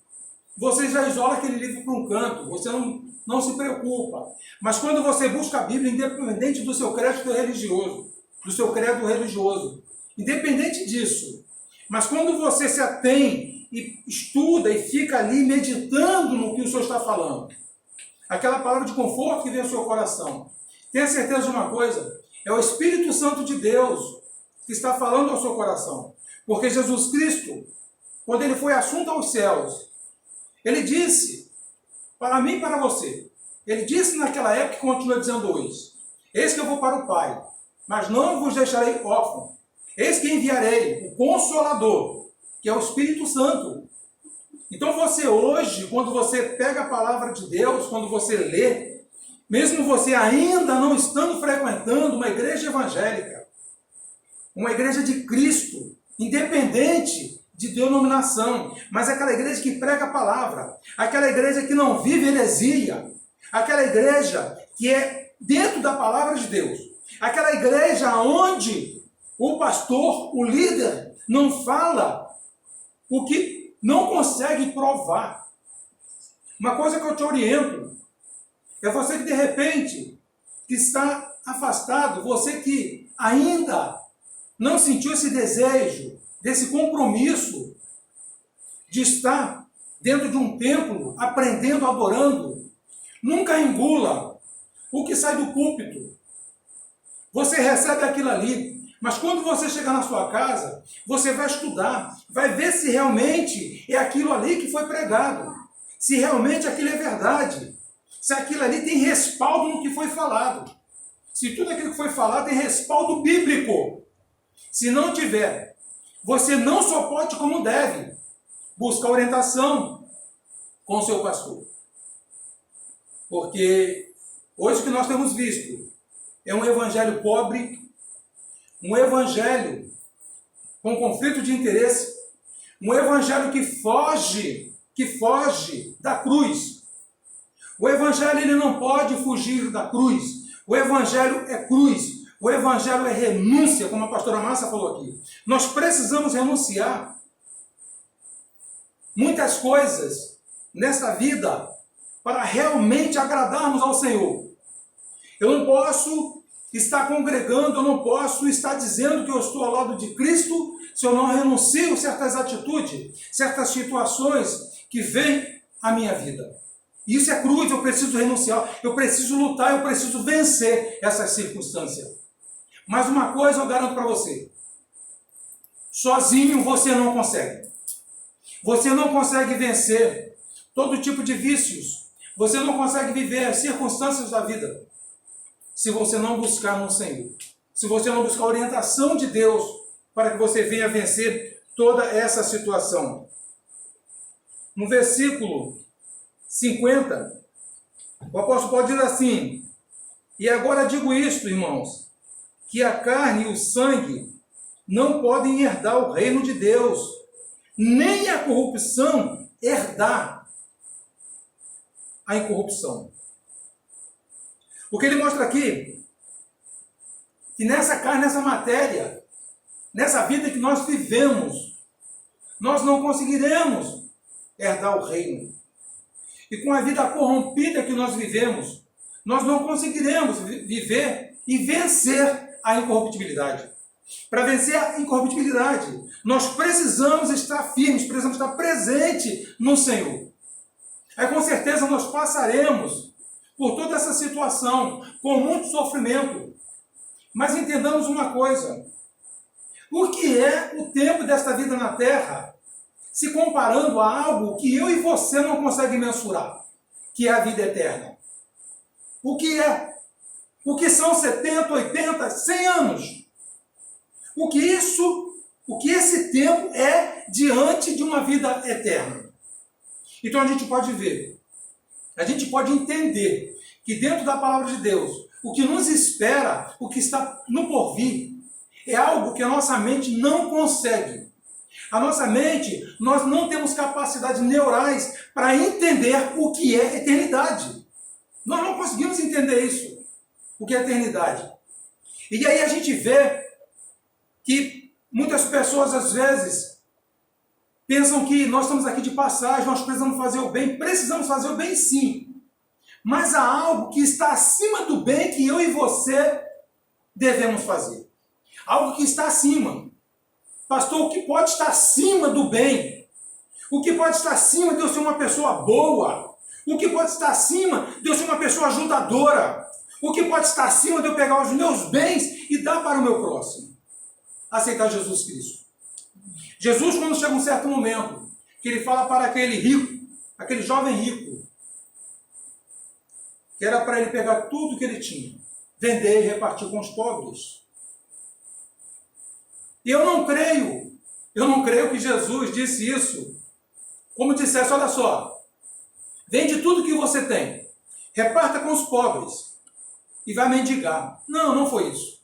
você já isola aquele livro para um canto, você não se preocupa. Mas quando você busca a Bíblia, independente do seu crédito religioso, do seu credo religioso. Independente disso. Mas quando você se atém e estuda e fica ali meditando no que o Senhor está falando, aquela palavra de conforto que vem ao seu coração, tenha certeza de uma coisa, é o Espírito Santo de Deus que está falando ao seu coração. Porque Jesus Cristo, quando ele foi assunto aos céus, ele disse, para mim e para você, ele disse naquela época e continua dizendo hoje, eis que eu vou para o Pai, mas não vos deixarei órfãos, eis que enviarei o Consolador, que é o Espírito Santo. Então você hoje, quando você pega a palavra de Deus, quando você lê, mesmo você ainda não estando frequentando uma igreja evangélica, uma igreja de Cristo, independente de denominação, mas aquela igreja que prega a palavra, aquela igreja que não vive heresia, aquela igreja que é dentro da palavra de Deus, aquela igreja onde o pastor, o líder, não fala o que não consegue provar. Uma coisa que eu te oriento é você que de repente que está afastado, você que ainda não sentiu esse desejo, desse compromisso de estar dentro de um templo, aprendendo, adorando. Nunca engula o que sai do púlpito. Você recebe aquilo ali, mas quando você chegar na sua casa, você vai estudar, vai ver se realmente é aquilo ali que foi pregado, se realmente aquilo é verdade, se aquilo ali tem respaldo no que foi falado, se tudo aquilo que foi falado tem respaldo bíblico. Se não tiver, você não só pode como deve buscar orientação com o seu pastor. Porque hoje o que nós temos visto é um evangelho pobre, um evangelho com conflito de interesse, um evangelho que foge da cruz. O evangelho ele não pode fugir da cruz. O evangelho é cruz. O evangelho é renúncia, como a pastora Márcia falou aqui. Nós precisamos renunciar muitas coisas nesta vida para realmente agradarmos ao Senhor. Eu não posso estar congregando, eu não posso estar dizendo que eu estou ao lado de Cristo se eu não renuncio certas atitudes, certas situações que vêm à minha vida. Isso é cruz, eu preciso renunciar, eu preciso lutar, eu preciso vencer essas circunstâncias. Mas uma coisa eu garanto para você, sozinho você não consegue. Você não consegue vencer todo tipo de vícios, você não consegue viver as circunstâncias da vida, se você não buscar no Senhor, se você não buscar a orientação de Deus, para que você venha vencer toda essa situação. No versículo 50, o apóstolo Paulo diz assim, e agora digo isto, irmãos, que a carne e o sangue não podem herdar o reino de Deus, nem a corrupção herdar a incorrupção. O que ele mostra aqui, que nessa carne, nessa matéria, nessa vida que nós vivemos, nós não conseguiremos herdar o reino. E com a vida corrompida que nós vivemos, nós não conseguiremos viver e vencer a incorruptibilidade. Para vencer a incorruptibilidade, nós precisamos estar firmes, precisamos estar presentes no Senhor. Aí com certeza nós passaremos por toda essa situação, com muito sofrimento. Mas entendamos uma coisa, o que é o tempo desta vida na Terra, se comparando a algo que eu e você não conseguem mensurar, que é a vida eterna? O que é? O que são 70, 80, 100 anos? O que esse tempo é diante de uma vida eterna? Então a gente pode ver, a gente pode entender que dentro da palavra de Deus, o que nos espera, o que está no porvir, é algo que a nossa mente não consegue. A nossa mente, nós não temos capacidades neurais para entender o que é eternidade. Nós não conseguimos entender isso, o que é eternidade. E aí a gente vê que muitas pessoas, às vezes, pensam que nós estamos aqui de passagem, nós precisamos fazer o bem sim. Mas há algo que está acima do bem que eu e você devemos fazer. algo que está acima. Pastor, o que pode estar acima do bem? O que pode estar acima de eu ser uma pessoa boa? O que pode estar acima de eu ser uma pessoa ajudadora? O que pode estar acima de eu pegar os meus bens e dar para o meu próximo? Aceitar Jesus Cristo. Jesus, quando chega um certo momento, que ele fala para aquele rico, aquele jovem rico, que era para ele pegar tudo que ele tinha, vender e repartir com os pobres. E eu não creio que Jesus disse isso, como dissesse, olha só, vende tudo que você tem, reparta com os pobres e vai mendigar. Não, não foi isso.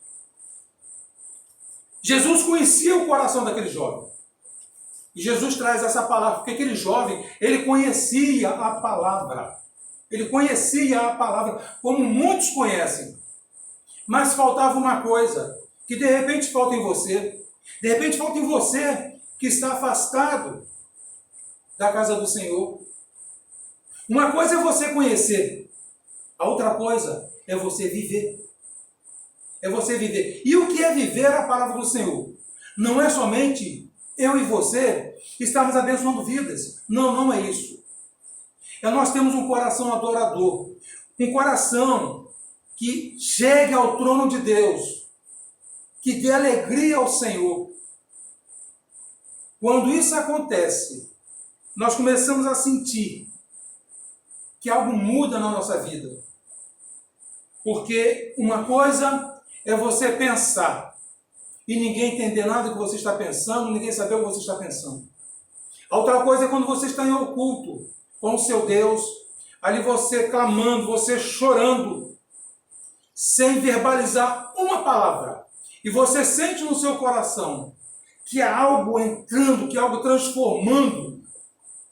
Jesus conhecia o coração daquele jovem. E Jesus traz essa palavra, porque aquele jovem, ele conhecia a palavra. Ele conhecia a palavra, como muitos conhecem. Mas faltava uma coisa, que de repente falta em você. De repente falta em você, que está afastado da casa do Senhor. Uma coisa é você conhecer, a outra coisa é você viver. É você viver. E o que é viver a palavra do Senhor? Não é somente eu e você estarmos abençoando vidas. Não, não é isso. Nós temos um coração adorador. Um coração que chegue ao trono de Deus. Que dê alegria ao Senhor. Quando isso acontece, nós começamos a sentir que algo muda na nossa vida. Porque uma coisa é você pensar e ninguém entender nada do que você está pensando, ninguém saber o que você está pensando. A outra coisa é quando você está em oculto com o seu Deus, ali você clamando, você chorando, sem verbalizar uma palavra. E você sente no seu coração que há algo entrando, que há algo transformando,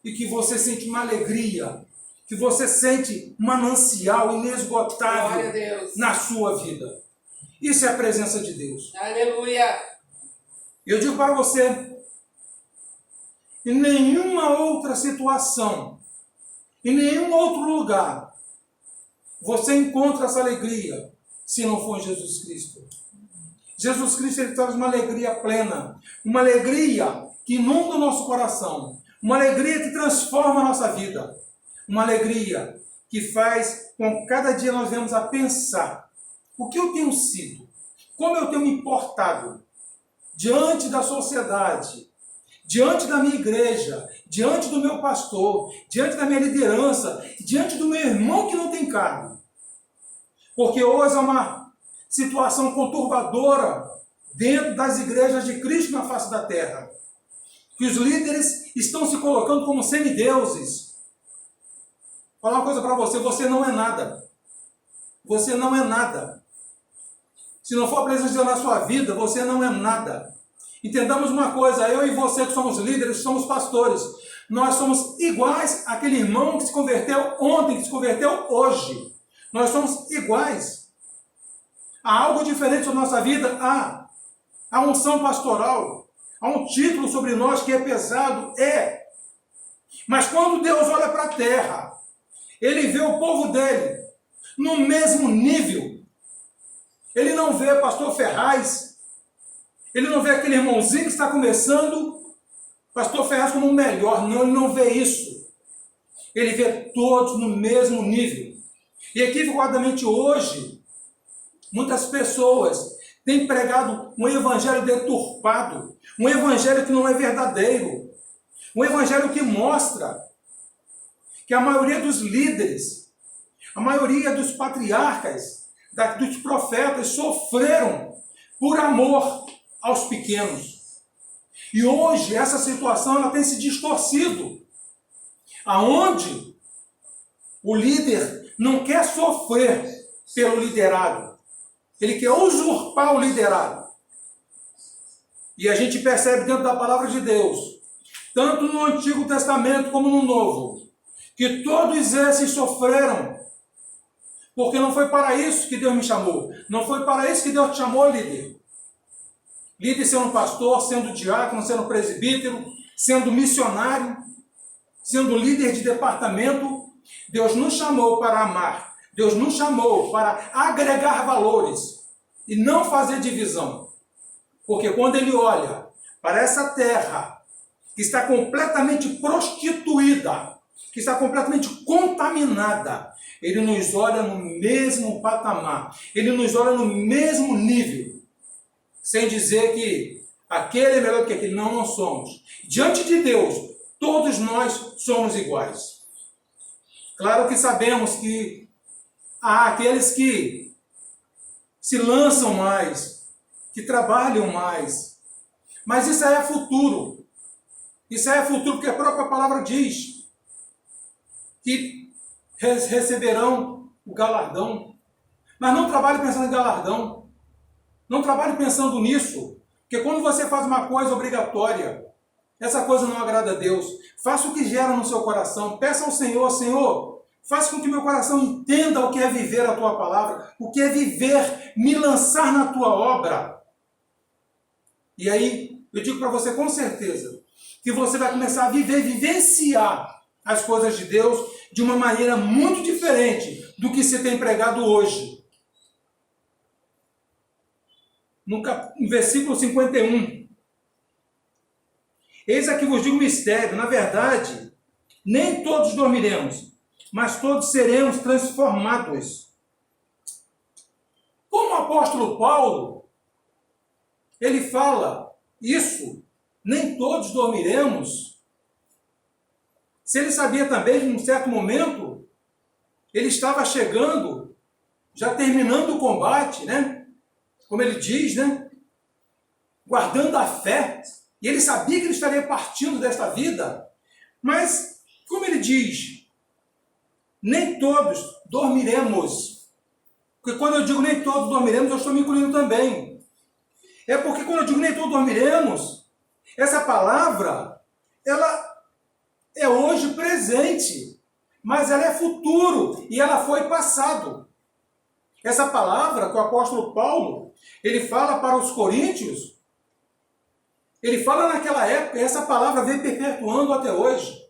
e que você sente uma alegria, que você sente um manancial inesgotável na sua vida. Isso é a presença de Deus. Aleluia! Eu digo para você, em nenhuma outra situação, em nenhum outro lugar, você encontra essa alegria, se não for em Jesus Cristo. Jesus Cristo, ele traz uma alegria plena, uma alegria que inunda o nosso coração, uma alegria que transforma a nossa vida, uma alegria que faz com que cada dia nós venhamos a pensar o que eu tenho sido, como eu tenho me importado diante da sociedade, diante da minha igreja, diante do meu pastor, diante da minha liderança, diante do meu irmão que não tem cargo. Porque hoje é uma situação conturbadora dentro das igrejas de Cristo na face da terra. Que os líderes estão se colocando como semideuses. Vou falar uma coisa para você, você não é nada. Você não é nada. Se não for a presença de Deus na sua vida, você não é nada. Entendamos uma coisa, eu e você que somos líderes, somos pastores, nós somos iguais àquele irmão que se converteu ontem, que se converteu hoje. Nós somos iguais. Há algo diferente na nossa vida? Há unção pastoral, há um título sobre nós que é pesado, Mas quando Deus olha para a terra, ele vê o povo dele no mesmo nível. Ele não vê pastor Ferraz, ele não vê aquele irmãozinho que está começando, pastor Ferraz como o melhor. Não, ele não vê isso. Ele vê todos no mesmo nível. E equivocadamente hoje, muitas pessoas têm pregado um evangelho deturpado, um evangelho que não é verdadeiro, um evangelho que mostra que a maioria dos líderes, a maioria dos patriarcas, dos profetas sofreram por amor aos pequenos. E hoje essa situação ela tem se distorcido, aonde o líder não quer sofrer pelo liderado, ele quer usurpar o liderado. E a gente percebe dentro da palavra de Deus, tanto no Antigo Testamento como no Novo, que todos esses sofreram, porque não foi para isso que Deus me chamou, não foi para isso que Deus te chamou, líder. Líder sendo pastor, sendo diácono, sendo presbítero, sendo missionário, sendo líder de departamento. Deus nos chamou para amar, Deus nos chamou para agregar valores e não fazer divisão. Porque quando ele olha para essa terra que está completamente prostituída, que está completamente contaminada, ele nos olha no mesmo patamar, ele nos olha no mesmo nível, sem dizer que aquele é melhor do que aquele. Não, não somos. Diante de Deus, todos nós somos iguais. Claro que sabemos que há aqueles que se lançam mais, que trabalham mais, mas isso aí é futuro. Isso aí é futuro porque a própria palavra diz que receberão o galardão. Mas não trabalhe pensando em galardão. Não trabalhe pensando nisso. Porque quando você faz uma coisa obrigatória, essa coisa não agrada a Deus. Faça o que gera no seu coração. Peça ao Senhor, Senhor, faça com que meu coração entenda o que é viver a Tua palavra, o que é viver, me lançar na Tua obra. E aí, eu digo para você com certeza, que você vai começar a vivenciar as coisas de Deus de uma maneira muito diferente do que se tem pregado hoje. No versículo 51. Eis aqui vos digo um mistério. Na verdade, nem todos dormiremos, mas todos seremos transformados. Como o apóstolo Paulo, ele fala isso, nem todos dormiremos. Se ele sabia também que, num certo momento, ele estava chegando, já terminando o combate, né? Como ele diz, né? Guardando a fé. E ele sabia que ele estaria partindo desta vida. Mas, como ele diz, nem todos dormiremos. Porque quando eu digo nem todos dormiremos, eu estou me incluindo também. É porque quando eu digo nem todos dormiremos, essa palavra, ela é hoje presente, mas ela é futuro e ela foi passado. Essa palavra que o apóstolo Paulo, ele fala para os coríntios, ele fala naquela época, e essa palavra vem perpetuando até hoje.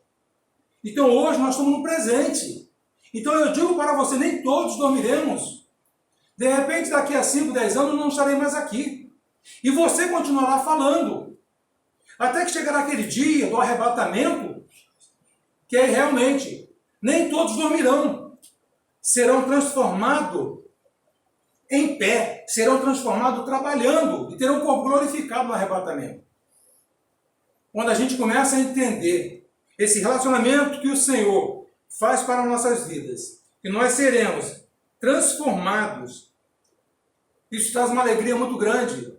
Então hoje nós estamos no presente. Então eu digo para você, nem todos dormiremos. De repente daqui a 5, 10 anos não estarei mais aqui. E você continuará falando. Até que chegará aquele dia do arrebatamento, que é realmente, nem todos dormirão. Serão transformados em pé, serão transformados trabalhando e terão o corpo glorificado no arrebatamento. Quando a gente começa a entender esse relacionamento que o Senhor faz para nossas vidas, que nós seremos transformados, isso traz uma alegria muito grande,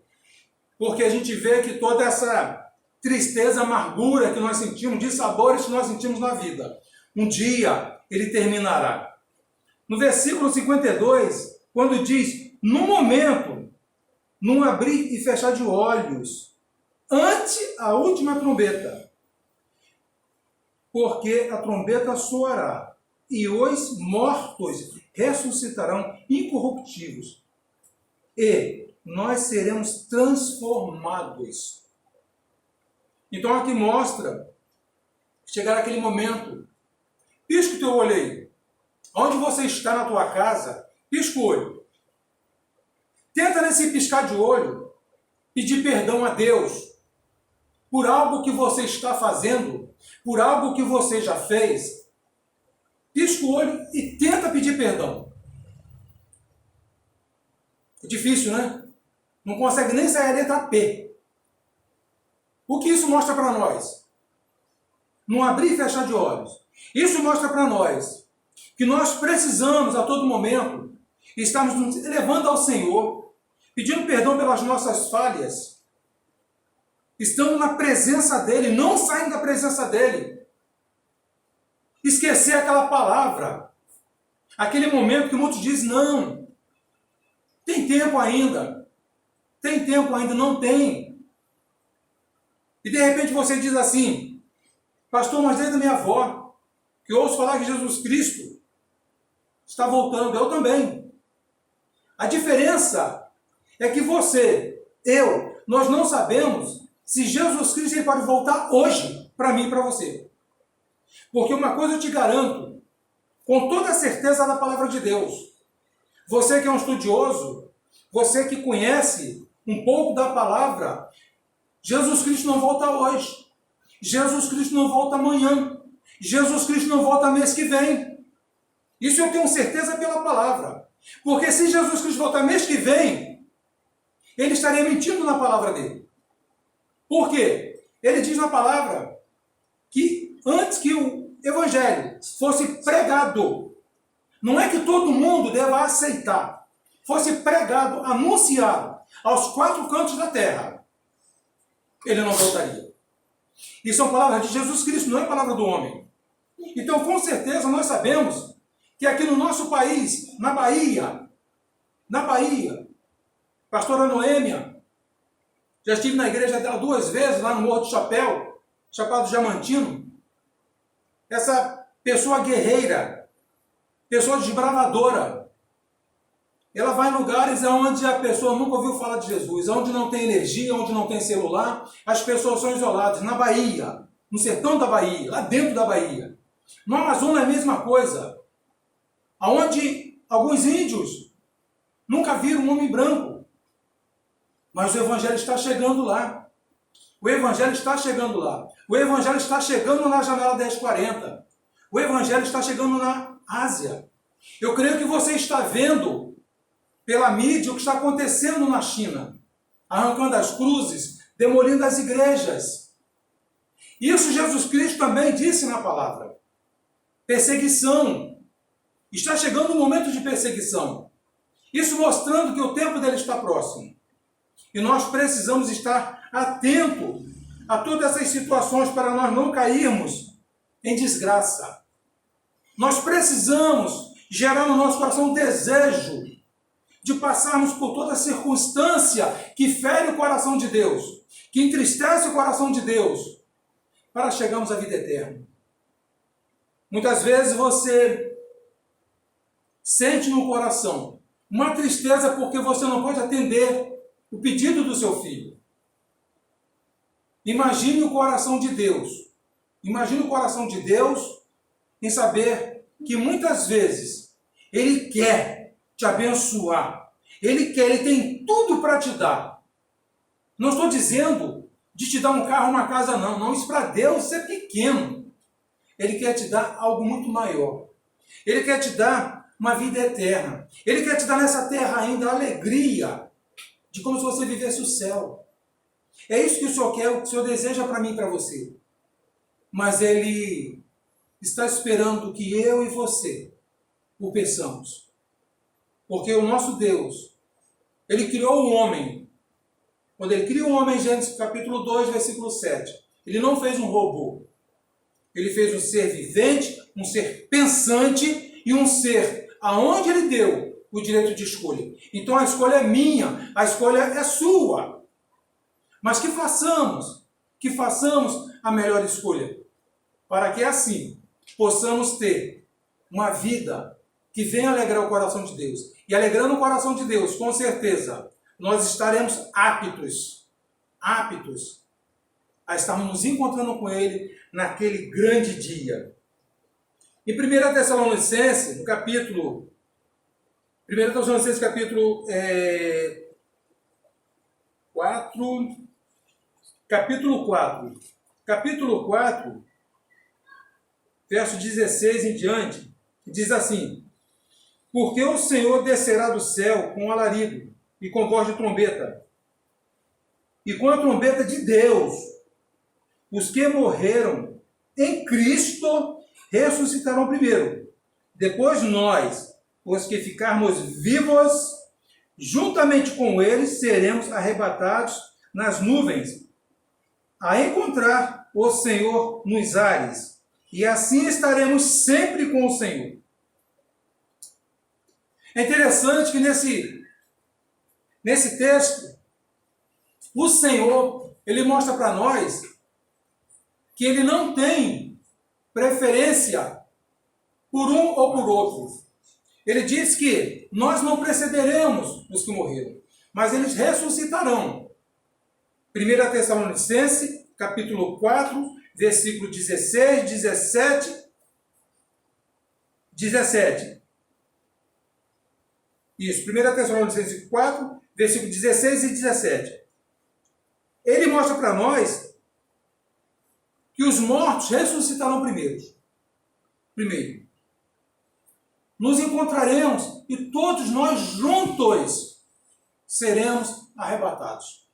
porque a gente vê que toda essa tristeza, amargura que nós sentimos, dissabores que nós sentimos na vida, um dia ele terminará. No versículo 52, quando diz, no momento, num abrir e fechar de olhos, ante a última trombeta, porque a trombeta soará, e os mortos ressuscitarão incorruptíveis, e nós seremos transformados. Então aqui mostra, chegar aquele momento, pisca o teu olho aí, onde você está na tua casa, pisca o olho. Tenta nesse piscar de olho pedir perdão a Deus por algo que você está fazendo, por algo que você já fez. Pisca o olho e tenta pedir perdão. É difícil, né? Não consegue nem sair a letra P. O que isso mostra para nós? Não abrir e fechar de olhos. Isso mostra para nós que nós precisamos a todo momento estarmos nos elevando ao Senhor, pedindo perdão pelas nossas falhas, estando na presença dEle, não saindo da presença dEle. Esquecer aquela palavra, aquele momento que muitos dizem, não, tem tempo ainda, não tem. E de repente você diz assim, pastor, mas desde a minha avó, que eu ouço falar que Jesus Cristo está voltando, eu também. A diferença é que você, nós não sabemos se Jesus Cristo ele pode voltar hoje, para mim e para você. Porque uma coisa eu te garanto, com toda a certeza da palavra de Deus, você que é um estudioso, você que conhece um pouco da palavra, Jesus Cristo não volta hoje. Jesus Cristo não volta amanhã. Jesus Cristo não volta mês que vem. Isso eu tenho certeza pela palavra. Porque se Jesus Cristo voltar mês que vem, ele estaria mentindo na palavra dele. Por quê? Ele diz na palavra que antes que o evangelho fosse pregado, não é que todo mundo deva aceitar, fosse pregado, anunciado aos 4 cantos da terra, ele não voltaria. Isso são palavras de Jesus Cristo, não é palavra do homem. Então, com certeza, nós sabemos que aqui no nosso país, na Bahia, pastora Noêmia, já estive na igreja dela 2 vezes, lá no Morro do Chapéu, Chapada do Diamantino. Essa pessoa guerreira, pessoa desbravadora, ela vai em lugares onde a pessoa nunca ouviu falar de Jesus, onde não tem energia, onde não tem celular, as pessoas são isoladas. Na Bahia, no sertão da Bahia, lá dentro da Bahia. No Amazonas é a mesma coisa, onde alguns índios nunca viram um homem branco, mas o evangelho está chegando lá. O evangelho está chegando lá. O evangelho está chegando na janela 1040. O evangelho está chegando na Ásia. Eu creio que você está vendo pela mídia o que está acontecendo na China, arrancando as cruzes, demolindo as igrejas. Isso Jesus Cristo também disse na palavra. Perseguição. Está chegando um momento de perseguição. Isso mostrando que o tempo dele está próximo. E nós precisamos estar atentos a todas essas situações para nós não cairmos em desgraça. Nós precisamos gerar no nosso coração um desejo de passarmos por toda circunstância que fere o coração de Deus, que entristece o coração de Deus, para chegarmos à vida eterna. Muitas vezes você sente no coração uma tristeza porque você não pode atender o pedido do seu filho. Imagine o coração de Deus. Imagine o coração de Deus em saber que muitas vezes Ele quer te abençoar. Ele tem tudo para te dar. Não estou dizendo de te dar um carro, uma casa, não. Não, isso para Deus é pequeno. Ele quer te dar algo muito maior. Ele quer te dar uma vida eterna. Ele quer te dar nessa terra ainda a alegria de como se você vivesse o céu. É isso que o Senhor quer, o que o Senhor deseja para mim e para você. Mas Ele está esperando que eu e você o peçamos. Porque o nosso Deus, Ele criou o homem. Quando Ele cria o homem, em Gênesis capítulo 2, versículo 7, Ele não fez um robô. Ele fez um ser vivente, um ser pensante e um ser aonde Ele deu o direito de escolha. Então a escolha é minha, a escolha é sua. Mas que façamos a melhor escolha, para que assim possamos ter uma vida que venha alegrar o coração de Deus. E alegrando o coração de Deus, com certeza, nós estaremos aptos a estarmos nos encontrando com Ele naquele grande dia. Em 1 Tessalonicenses, no capítulo 4, capítulo 4, verso 16 em diante, diz assim: porque o Senhor descerá do céu com alarido e com voz de trombeta, e com a trombeta de Deus, os que morreram em Cristo ressuscitarão primeiro. Depois nós, os que ficarmos vivos, juntamente com eles, seremos arrebatados nas nuvens, a encontrar o Senhor nos ares, e assim estaremos sempre com o Senhor. É interessante que nesse texto, o Senhor, Ele mostra para nós que Ele não tem preferência por um ou por outro. Ele diz que nós não precederemos os que morreram, mas eles ressuscitarão. 1 Tessalonicenses, capítulo 4, versículo 16, 17. Isso, 1 Tessalonicenses 4, versículos 16 e 17. Ele mostra para nós que os mortos ressuscitarão primeiro. Nos encontraremos e todos nós juntos seremos arrebatados.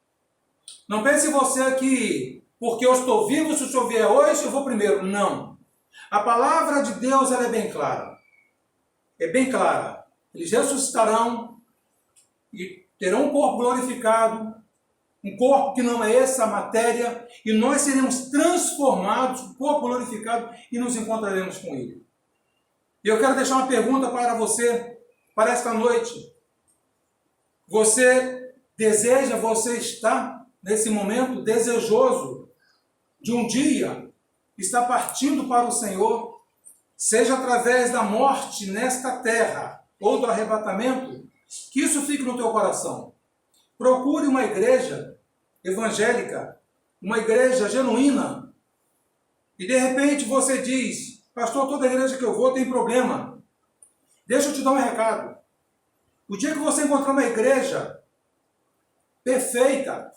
Não pense você que, porque eu estou vivo, se o senhor vier hoje, eu vou primeiro. Não. A palavra de Deus ela é bem clara. É bem clara. Eles ressuscitarão e terão um corpo glorificado, um corpo que não é essa matéria, e nós seremos transformados, um corpo glorificado, e nos encontraremos com Ele. E eu quero deixar uma pergunta para você, para esta noite. Você está nesse momento desejoso de um dia estar partindo para o Senhor, seja através da morte nesta terra ou do arrebatamento? Que isso fique no teu coração. Procure uma igreja evangélica, uma igreja genuína, e de repente você diz: pastor, toda igreja que eu vou tem problema. Deixa eu te dar um recado. O dia que você encontrar uma igreja perfeita,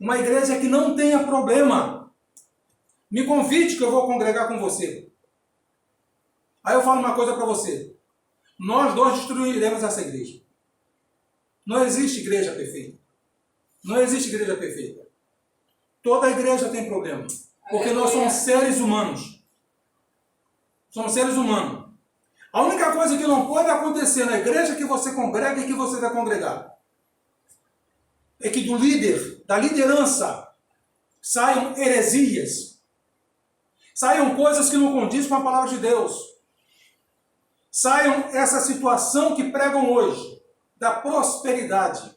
uma igreja que não tenha problema, me convide que eu vou congregar com você. Aí eu falo uma coisa para você: nós dois destruiremos essa igreja. Não existe igreja perfeita. Não existe igreja perfeita. Toda igreja tem problema. Porque nós somos seres humanos. Somos seres humanos. A única coisa que não pode acontecer na igreja que você congrega e que você vai congregar é que do líder, da liderança, saiam heresias. Saiam coisas que não condizem com a palavra de Deus. Saiam essa situação que pregam hoje, da prosperidade.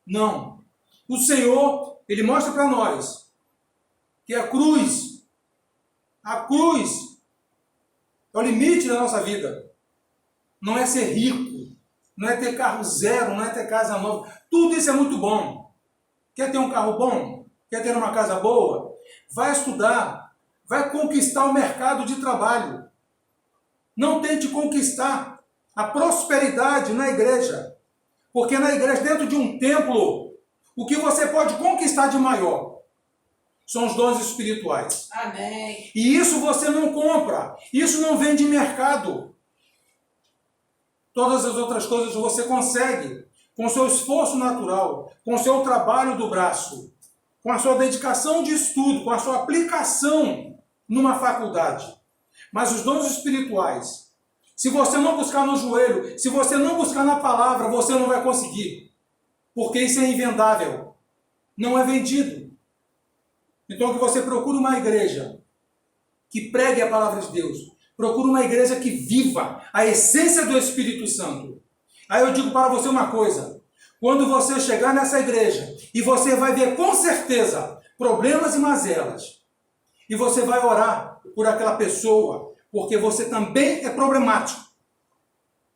Não. O Senhor, Ele mostra para nós que a cruz é o limite da nossa vida. Não é ser rico, não é ter carro zero, não é ter casa nova. Tudo isso é muito bom. Quer ter um carro bom? Quer ter uma casa boa? Vai estudar, vai conquistar o mercado de trabalho. Não tente conquistar a prosperidade na igreja. Porque na igreja, dentro de um templo, o que você pode conquistar de maior são os dons espirituais. Amém. E isso você não compra. Isso não vem de mercado. Todas as outras coisas você consegue com o seu esforço natural, com o seu trabalho do braço, com a sua dedicação de estudo, com a sua aplicação numa faculdade. Mas os dons espirituais, se você não buscar no joelho, se você não buscar na palavra, você não vai conseguir. Porque isso é invendável. Não é vendido. Então que você procure uma igreja que pregue a palavra de Deus. Procure uma igreja que viva a essência do Espírito Santo. Aí eu digo para você uma coisa. Quando você chegar nessa igreja e você vai ver com certeza problemas e mazelas, e você vai orar por aquela pessoa, porque você também é problemático.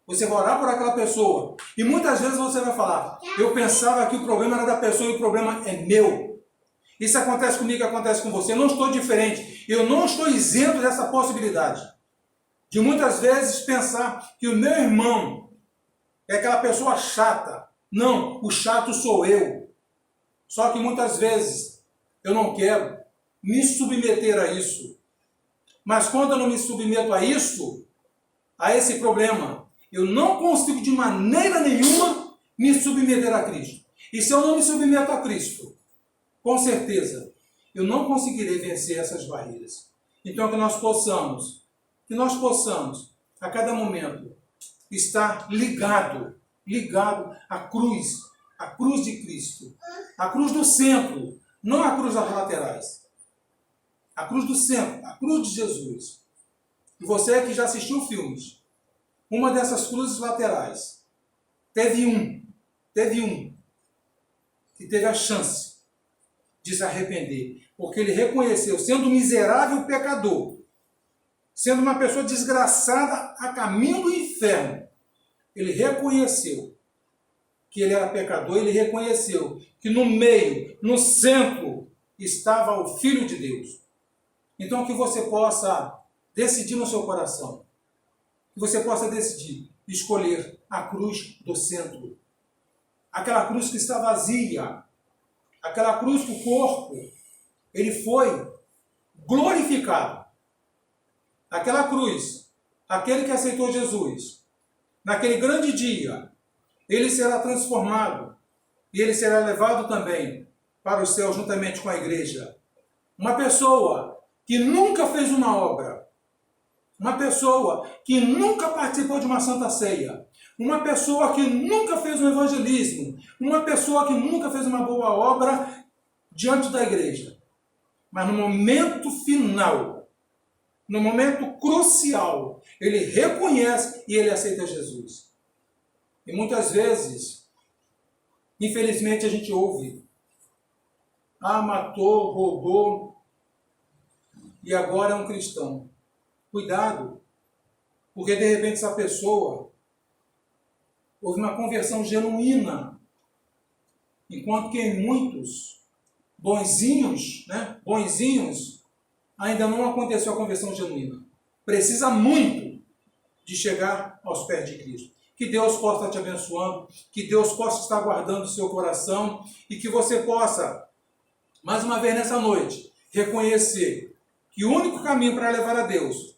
Você vai orar por aquela pessoa. E muitas vezes você vai falar: eu pensava que o problema era da pessoa e o problema é meu. Isso acontece comigo, acontece com você. Eu não estou diferente. Eu não estou isento dessa possibilidade. De muitas vezes pensar que o meu irmão é aquela pessoa chata. Não, o chato sou eu. Só que muitas vezes eu não quero me submeter a isso. Mas quando eu não me submeto a isso, a esse problema, eu não consigo de maneira nenhuma me submeter a Cristo. E se eu não me submeto a Cristo, com certeza, eu não conseguirei vencer essas barreiras. Então que nós possamos, a cada momento, estar ligado à cruz de Cristo, a cruz do centro, não a cruz das laterais. A cruz do centro, a cruz de Jesus. E você que já assistiu filmes, uma dessas cruzes laterais, teve um que teve a chance de se arrepender, porque ele reconheceu, sendo um miserável pecador, sendo uma pessoa desgraçada a caminho do inferno, ele reconheceu que ele era pecador, ele reconheceu que no meio, no centro, estava o Filho de Deus. Então que você possa decidir no seu coração, que você possa decidir escolher a cruz do centro. aquela cruz que está vazia, aquela cruz que o corpo, ele foi glorificado. Aquela cruz, aquele que aceitou Jesus, naquele grande dia, ele será transformado e ele será levado também para o céu juntamente com a igreja. Uma pessoa que nunca fez uma obra, uma pessoa que nunca participou de uma santa ceia, uma pessoa que nunca fez um evangelismo, uma pessoa que nunca fez uma boa obra diante da igreja. Mas no momento final, no momento crucial, ele reconhece e ele aceita Jesus. E muitas vezes, infelizmente, a gente ouve: ah, matou, roubou, e agora é um cristão. Cuidado, porque de repente essa pessoa houve uma conversão genuína, enquanto que em muitos bonzinhos, ainda não aconteceu a conversão genuína. Precisa muito de chegar aos pés de Cristo. Que Deus possa estar te abençoando, que Deus possa estar guardando o seu coração e que você possa, mais uma vez nessa noite, reconhecer que o único caminho para levar a Deus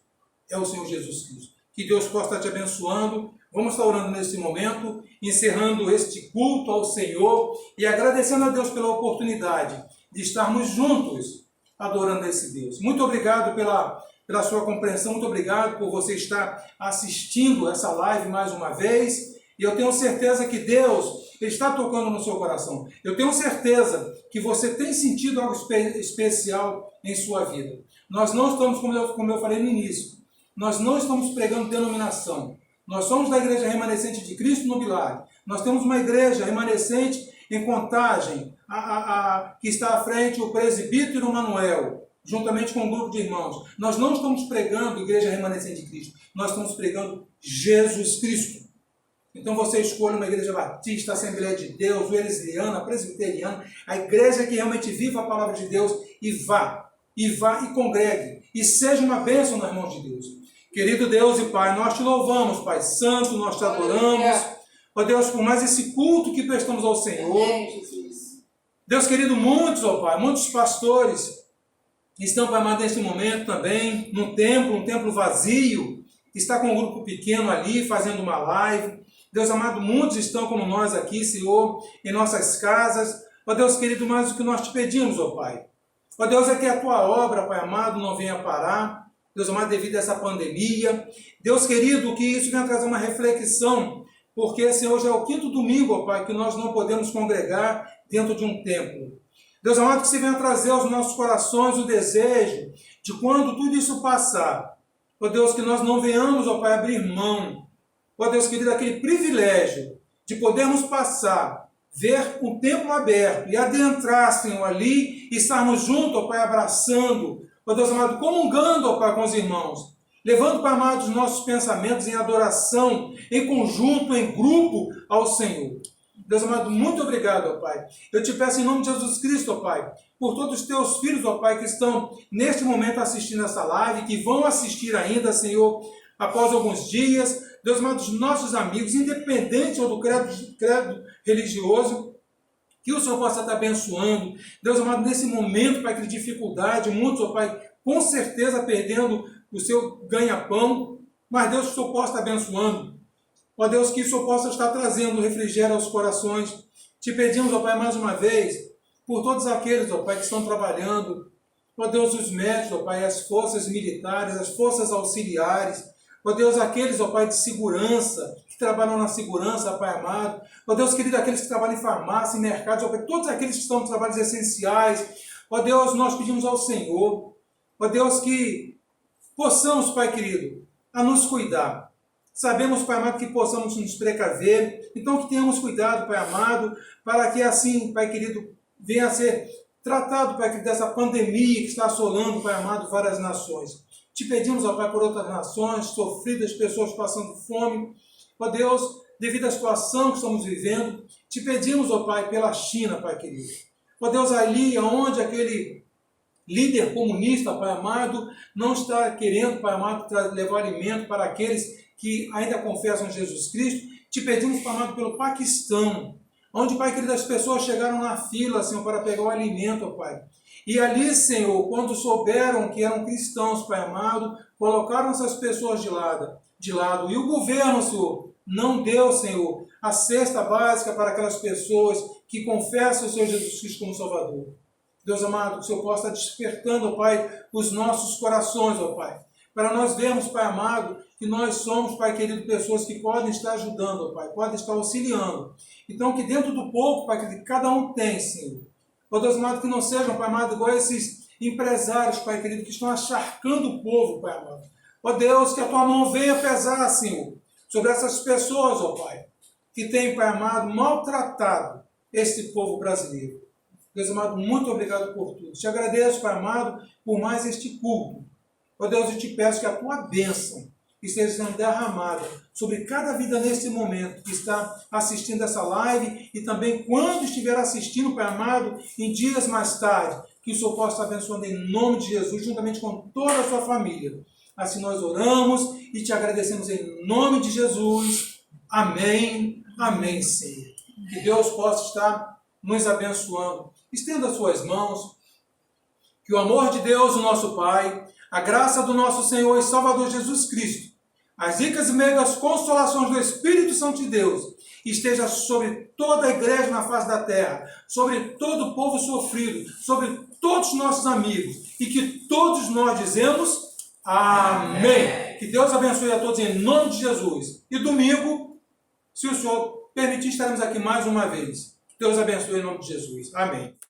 é o Senhor Jesus Cristo. Que Deus possa estar te abençoando. Vamos estar orando nesse momento, encerrando este culto ao Senhor e agradecendo a Deus pela oportunidade de estarmos juntos adorando a esse Deus. Muito obrigado pela sua compreensão, muito obrigado por você estar assistindo essa live mais uma vez. E eu tenho certeza que Deus está tocando no seu coração. Eu tenho certeza que você tem sentido algo especial em sua vida. Nós não estamos, como eu falei no início, nós não estamos pregando denominação. Nós somos da Igreja Remanescente de Cristo no Milagre. Nós temos uma igreja remanescente em Contagem, que está à frente o presbítero Manuel, juntamente com um grupo de irmãos. Nós não estamos pregando Igreja Remanescente de Cristo. Nós estamos pregando Jesus Cristo. Então você escolhe uma igreja batista, Assembleia de Deus, wesleyana, presbiteriana, a igreja que realmente viva a palavra de Deus e vá e congregue, e seja uma bênção nas mãos de Deus. Querido Deus e Pai, nós te louvamos, Pai Santo, nós te adoramos. Ó Deus, por mais esse culto que prestamos ao Senhor. Deus querido, muitos pastores estão, Pai amado, neste momento também, um templo vazio, está com um grupo pequeno ali, fazendo uma live. Deus amado, muitos estão como nós aqui, Senhor, em nossas casas. Ó Deus querido, mais o que nós te pedimos, ó Pai. Ó Deus, é que a tua obra, Pai amado, não venha parar. Deus amado, devido a essa pandemia. Deus querido, que isso venha trazer uma reflexão, porque, Senhor, já é o 5º domingo, ó Pai, que nós não podemos congregar dentro de um templo. Deus amado, que você venha trazer aos nossos corações o desejo de quando tudo isso passar, ó Deus, que nós não venhamos, ó Pai, abrir mão, ó Deus querido, aquele privilégio de podermos passar, ver um templo aberto e adentrar, Senhor, ali e estarmos juntos, ó Pai, abraçando, ó Deus amado, comungando, ó Pai, com os irmãos, levando, Pai amado, os nossos pensamentos em adoração, em conjunto, em grupo ao Senhor. Deus amado, muito obrigado, ó Pai. Eu te peço em nome de Jesus Cristo, ó Pai, por todos os teus filhos, ó Pai, que estão neste momento assistindo essa live, que vão assistir ainda, Senhor, após alguns dias. Deus amado, os nossos amigos, independente do credo religioso, que o Senhor possa estar abençoando. Deus amado, nesse momento, Pai, de dificuldade, muitos, ó Pai, com certeza perdendo o seu ganha-pão, mas Deus, que o Senhor possa estar abençoando. Ó Deus, que o Senhor possa estar trazendo refrigério aos corações. Te pedimos, ó Pai, mais uma vez, por todos aqueles, ó Pai, que estão trabalhando, ó Deus, os médicos, ó Pai, as forças militares, as forças auxiliares, ó Deus, aqueles, ó Pai, de segurança, que trabalham na segurança, Pai amado, ó Deus querido, aqueles que trabalham em farmácia, em mercados, ó Pai, todos aqueles que estão em trabalhos essenciais, ó Deus, nós pedimos ao Senhor, ó Deus, que possamos, Pai querido, a nos cuidar. Sabemos, Pai amado, que possamos nos precaver, então que tenhamos cuidado, Pai amado, para que assim, Pai querido, venha a ser tratado, Pai querido, dessa pandemia que está assolando, Pai amado, várias nações. Te pedimos, ó Pai, por outras nações sofridas, pessoas passando fome. Ó Deus, devido à situação que estamos vivendo, te pedimos, ó Pai, pela China, Pai querido. Ó Deus, ali onde aquele líder comunista, Pai amado, não está querendo, Pai amado, levar alimento para aqueles que ainda confessam Jesus Cristo, te pedimos, Pai amado, pelo Paquistão. onde, Pai querido, as pessoas chegaram na fila, Senhor, para pegar o alimento, ó Pai. E ali, Senhor, quando souberam que eram cristãos, Pai amado, colocaram essas pessoas de lado. E o governo, Senhor, não deu, Senhor, a cesta básica para aquelas pessoas que confessam o Senhor Jesus Cristo como Salvador. Deus amado, que o Senhor possa estar despertando, ó Pai, os nossos corações, ó Pai, para nós vermos, Pai amado, que nós somos, Pai querido, pessoas que podem estar ajudando, ó Pai, podem estar auxiliando. Então, que dentro do pouco, Pai querido, cada um tem, Senhor. Ó Deus amado, que não sejam, Pai amado, igual esses empresários, Pai querido, que estão acharcando o povo, Pai amado. Ó Deus, que a Tua mão venha pesar, Senhor, sobre essas pessoas, ó Pai, que têm, Pai amado, maltratado esse povo brasileiro. Deus amado, muito obrigado por tudo. Te agradeço, Pai amado, por mais este culto. Ó Deus, eu te peço que a Tua bênção esteja sendo derramada sobre cada vida nesse momento que está assistindo essa live e também quando estiver assistindo, Pai amado, em dias mais tarde, que o Senhor possa estar abençoando em nome de Jesus, juntamente com toda a sua família. Assim nós oramos e te agradecemos em nome de Jesus. Amém. Amém, Senhor. Que Deus possa estar nos abençoando. Estenda as suas mãos. Que o amor de Deus, o nosso Pai, a graça do nosso Senhor e Salvador Jesus Cristo, as ricas e meias consolações do Espírito Santo de Deus, esteja sobre toda a igreja na face da terra, sobre todo o povo sofrido, sobre todos os nossos amigos, e que todos nós dizemos amém. Que Deus abençoe a todos em nome de Jesus. E domingo, se o Senhor permitir, estaremos aqui mais uma vez. Que Deus abençoe em nome de Jesus. Amém.